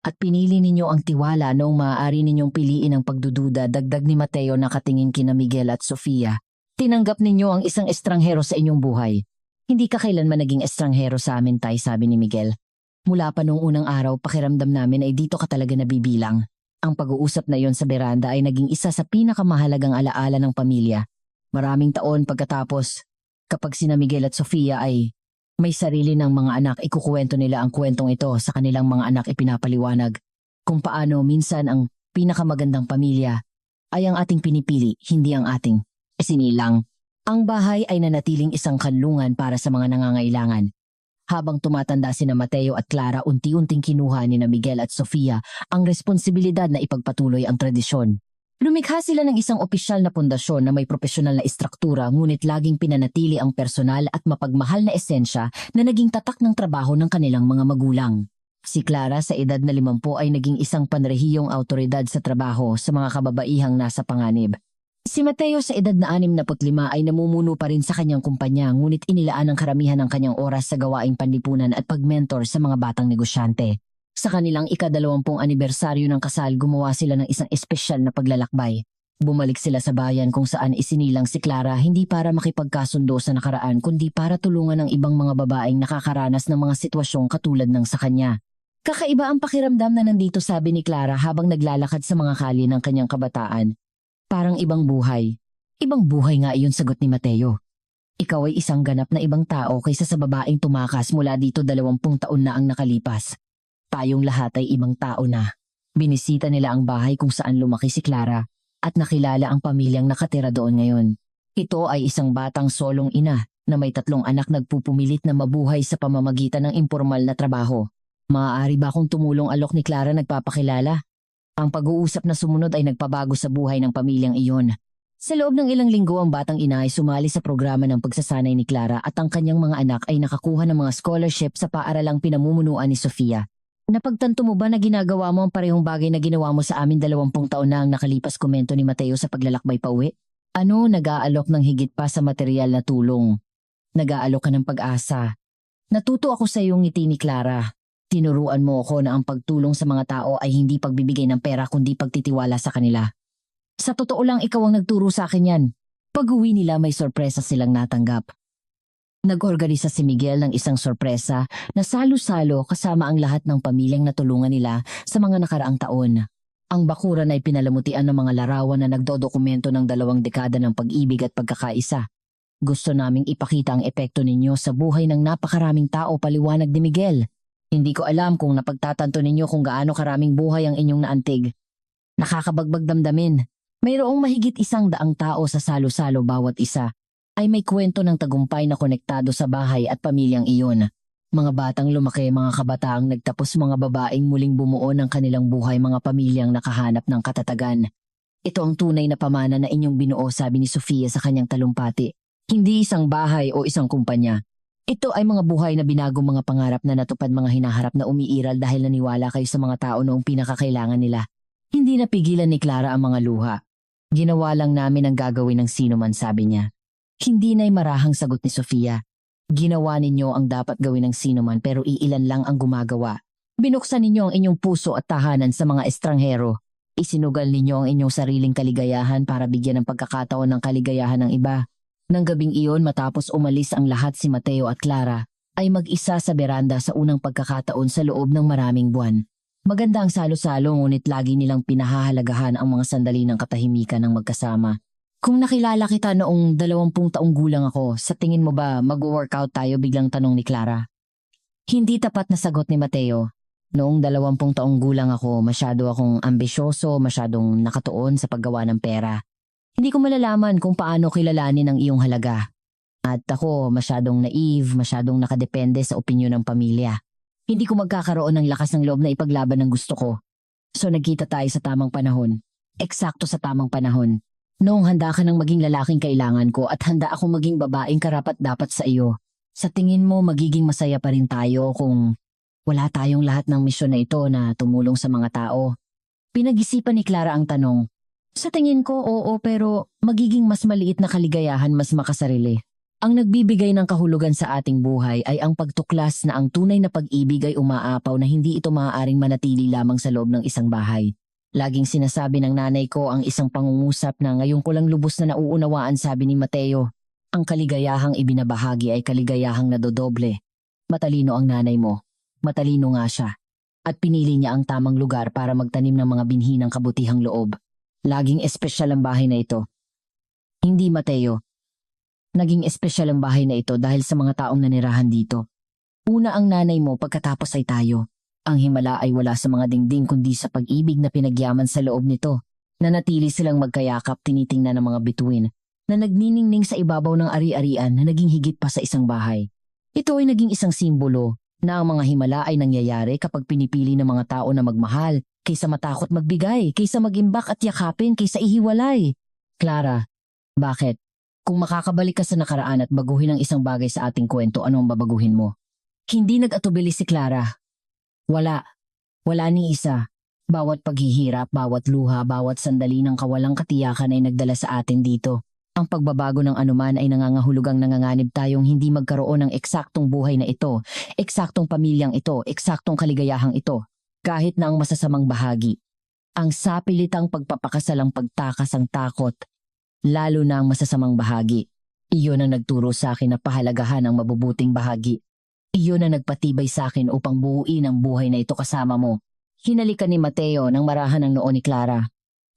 At pinili ninyo ang tiwala noong maaari ninyong piliin ang pagdududa, dagdag ni Mateo nakatingin kina Miguel at Sofia. Tinanggap ninyo ang isang estranghero sa inyong buhay. Hindi ka kailanman naging estranghero sa amin, Tay, sabi ni Miguel. Mula pa noong unang araw, pakiramdam namin ay dito ka talaga nabibilang. Ang pag-uusap na yon sa beranda ay naging isa sa pinakamahalagang alaala ng pamilya. Maraming taon pagkatapos, kapag sina Miguel at Sofia ay may sarili ng mga anak, ikukuwento nila ang kwentong ito sa kanilang mga anak, ipinapaliwanag kung paano minsan ang pinakamagandang pamilya ay ang ating pinipili, hindi ang ating isinilang. Ang bahay ay nanatiling isang kanlungan para sa mga nangangailangan. Habang tumatanda sina Mateo at Clara, unti-unting kinuha ni na Miguel at Sofia ang responsibilidad na ipagpatuloy ang tradisyon. Lumikha sila ng isang opisyal na pundasyon na may propesyonal na istruktura, ngunit laging pinanatili ang personal at mapagmahal na esensya na naging tatak ng trabaho ng kanilang mga magulang. Si Clara sa edad na 50 ay naging isang panrehiyong autoridad sa trabaho sa mga kababaihang nasa panganib. Si Mateo sa edad na 65 ay namumuno pa rin sa kanyang kumpanya, ngunit inilaan ang karamihan ng kanyang oras sa gawaing panlipunan at pagmentor sa mga batang negosyante. Sa kanilang ika-20 anibersaryo ng kasal, gumawa sila ng isang espesyal na paglalakbay. Bumalik sila sa bayan kung saan isinilang si Clara, hindi para makipagkasundo sa nakaraan kundi para tulungan ang ibang mga babaeng nakakaranas ng mga sitwasyong katulad ng sa kanya. Kakaiba ang pakiramdam na nandito, sabi ni Clara habang naglalakad sa mga kalye ng kanyang kabataan. Parang ibang buhay. Ibang buhay nga iyon, sagot ni Mateo. Ikaw ay isang ganap na ibang tao kaysa sa babaeng tumakas mula dito 20 taon na ang nakalipas. Tayong lahat ay ibang tao na. Binisita nila ang bahay kung saan lumaki si Clara at nakilala ang pamilyang nakatira doon ngayon. Ito ay isang batang solong ina na may 3 anak, nagpupumilit na mabuhay sa pamamagitan ng impormal na trabaho. Maaari ba akong tumulong, alok ni Clara, nagpapakilala? Ang pag-uusap na sumunod ay nagpabago sa buhay ng pamilyang iyon. Sa loob ng ilang linggo, ang batang ina ay sumali sa programa ng pagsasanay ni Clara at ang kanyang mga anak ay nakakuha ng mga scholarship sa paaralang pinamumunuan ni Sofia. Napagtanto mo ba na ginagawa mo ang parehong bagay na ginawa mo sa amin 20 taon na ang nakalipas, komento ni Mateo sa paglalakbay pa uwi? Ano, nag-aalok ng higit pa sa material na tulong? Nag-aalok ka ng pag-asa. Natuto ako sa iyong ngiti ni Clara. Tinuruan mo ako na ang pagtulong sa mga tao ay hindi pagbibigay ng pera kundi pagtitiwala sa kanila. Sa totoo lang, ikaw ang nagturo sa akin yan. Pag-uwi nila, may sorpresa silang natanggap. Nag-organisa si Miguel ng isang sorpresa na salo-salo kasama ang lahat ng pamilyang natulungan nila sa mga nakaraang taon. Ang bakuran ay pinalamutian ng mga larawan na nagdodokumento ng 2 dekada ng pag-ibig at pagkakaisa. Gusto naming ipakita ang epekto ninyo sa buhay ng napakaraming tao, paliwanag ni Miguel. Hindi ko alam kung napagtatanto ninyo kung gaano karaming buhay ang inyong naantig. Nakakabagbag damdamin. Mayroong mahigit 100 tao sa salo-salo bawat isa. Ay may kwento ng tagumpay na konektado sa bahay at pamilyang iyon. Mga batang lumaki, mga kabataang nagtapos, mga babaeng muling bumuo ng kanilang buhay, mga pamilyang nakahanap ng katatagan. Ito ang tunay na pamana na inyong binuo, sabi ni Sofia sa kanyang talumpati. Hindi isang bahay o isang kumpanya. Ito ay mga buhay na binagong mga pangarap na natupad, mga hinaharap na umiiral dahil naniwala kayo sa mga tao noong pinakakailangan nila. Hindi napigilan ni Clara ang mga luha. Ginawa lang namin ang gagawin ng sino man, sabi niya. Hindi na'y marahang sagot ni Sofia. Ginawa ninyo ang dapat gawin ng sino man pero iilan lang ang gumagawa. Binuksan ninyo ang inyong puso at tahanan sa mga estranghero. Isinugal ninyo ang inyong sariling kaligayahan para bigyan ng pagkakataon ng kaligayahan ng iba. Nang gabing iyon, matapos umalis ang lahat, si Mateo at Clara ay mag-isa sa beranda sa unang pagkakataon sa loob ng maraming buwan. Maganda ang salo-salo, ngunit lagi nilang pinahahalagahan ang mga sandali ng katahimikan ng magkasama. Kung nakilala kita noong 20 taong gulang ako, sa tingin mo ba mag-workout tayo, biglang tanong ni Clara. Hindi tapat na sagot ni Mateo. Noong 20 taong gulang ako, masyado akong ambisyoso, masyadong nakatuon sa paggawa ng pera. Hindi ko malalaman kung paano kilalanin ang iyong halaga. At ako, masyadong naive, masyadong nakadepende sa opinyon ng pamilya. Hindi ko magkakaroon ng lakas ng loob na ipaglaban ang gusto ko. So nagkita tayo sa tamang panahon. Eksakto sa tamang panahon. Noong handa ka ng maging lalaking kailangan ko at handa akong maging babaeng karapat-dapat sa iyo. Sa tingin mo magiging masaya pa rin tayo kung wala tayong lahat ng misyon na ito na tumulong sa mga tao? Pinag-isipan ni Clara ang tanong. Sa tingin ko, oo, pero magiging mas maliit na kaligayahan, mas makasarili. Ang nagbibigay ng kahulugan sa ating buhay ay ang pagtuklas na ang tunay na pag-ibig ay umaapaw na hindi ito maaaring manatili lamang sa loob ng isang bahay. Laging sinasabi ng nanay ko ang isang pangungusap na ngayon ko lang lubos na nauunawaan, sabi ni Mateo. Ang kaligayahang ibinabahagi ay kaligayahang nadodoble. Matalino ang nanay mo. Matalino nga siya. At pinili niya ang tamang lugar para magtanim ng mga binhi ng kabutihang loob. Laging espesyal ang bahay na ito. Hindi, Mateo. Naging espesyal ang bahay na ito dahil sa mga taong nanirahan dito. Una ang nanay mo, pagkatapos ay tayo. Ang himala ay wala sa mga dingding kundi sa pag-ibig na pinagyaman sa loob nito. Nanatili silang magkayakap, tinitingnan ng mga bituin na nagniningning sa ibabaw ng ari-arian na naging higit pa sa isang bahay. Ito ay naging isang simbolo na ang mga himala ay nangyayari kapag pinipili ng mga tao na magmahal, kaysa matakot magbigay, kaysa magimbak at yakapin, kaysa ihiwalay. Clara, bakit? Kung makakabalik ka sa nakaraan at baguhin ang isang bagay sa ating kwento, ano ang babaguhin mo? Hindi nag-atubili si Clara. Wala ni isa. Bawat paghihirap, bawat luha, bawat sandali ng kawalang katiyakan ay nagdala sa atin dito. Ang pagbabago ng anuman ay nangangahulugang nanganganib tayong hindi magkaroon ng eksaktong buhay na ito, eksaktong pamilyang ito, eksaktong kaligayahang ito, kahit na ang masasamang bahagi. Ang sapilitang pagpapakasal ang pagtakas ang takot, lalo na ang masasamang bahagi. Iyon ang nagturo sa akin na pahalagahan ang mabubuting bahagi. Iyon ang nagpatibay sa akin upang buuin ang buhay na ito kasama mo. Hinalikan ni Mateo nang marahan ang noo ni Clara.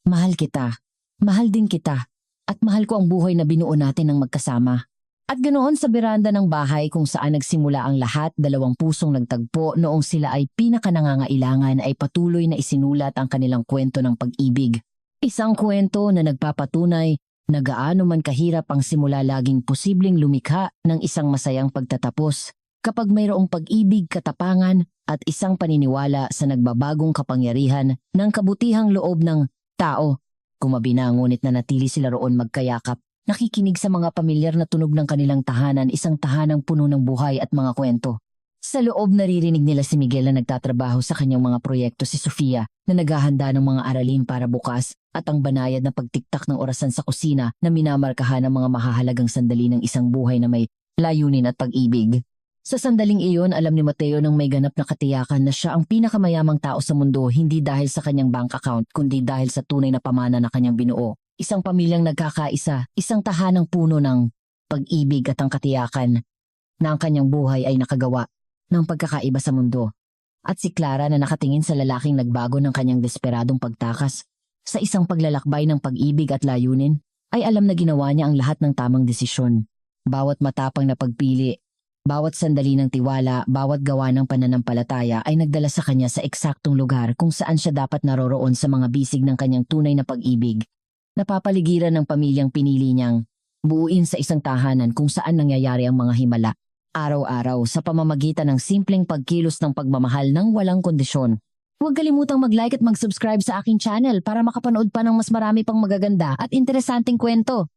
Mahal kita. Mahal din kita. At mahal ko ang buhay na binuo natin ng magkasama. At ganoon sa beranda ng bahay kung saan nagsimula ang lahat, 2 pusong nagtagpo noong sila ay pinakanangangailangan ay patuloy na isinulat ang kanilang kwento ng pag-ibig. Isang kwento na nagpapatunay na gaano man kahirap ang simula, laging posibleng lumikha ng isang masayang pagtatapos. Kapag mayroong pag-ibig, katapangan at isang paniniwala sa nagbabagong kapangyarihan ng kabutihang loob ng tao. Kumabi na, ngunit nanatili sila roon magkayakap, nakikinig sa mga pamilyar na tunog ng kanilang tahanan, isang tahanang puno ng buhay at mga kwento. Sa loob naririnig nila si Miguel na nagtatrabaho sa kanyang mga proyekto, si Sofia na naghahanda ng mga aralin para bukas, at ang banayad na pagtiktak ng orasan sa kusina na minamarkahan ng mga mahahalagang sandali ng isang buhay na may layunin at pag-ibig. Sa sandaling iyon, alam ni Mateo nang may ganap na katiyakan na siya ang pinakamayamang tao sa mundo, hindi dahil sa kanyang bank account kundi dahil sa tunay na pamana na kanyang binuo. Isang pamilyang nagkakaisa, isang tahanang puno ng pag-ibig at ang katiyakan. na ang kanyang buhay ay nakagawa ng pagkakaiba sa mundo. At si Clara na nakatingin sa lalaking nagbago ng kanyang desperadong pagtakas sa isang paglalakbay ng pag-ibig at layunin, ay alam na ginawa niya ang lahat ng tamang desisyon. Bawat matapang na pagpili, bawat sandali ng tiwala, bawat gawa ng pananampalataya ay nagdala sa kanya sa eksaktong lugar kung saan siya dapat naroroon sa mga bisig ng kanyang tunay na pag-ibig. Napapaligiran ng pamilyang pinili niyang buuin sa isang tahanan kung saan nangyayari ang mga himala. Araw-araw sa pamamagitan ng simpleng pagkilos ng pagmamahal ng walang kondisyon. Huwag kalimutang mag-like at mag-subscribe sa aking channel para makapanood pa ng mas marami pang magaganda at interesanting kwento.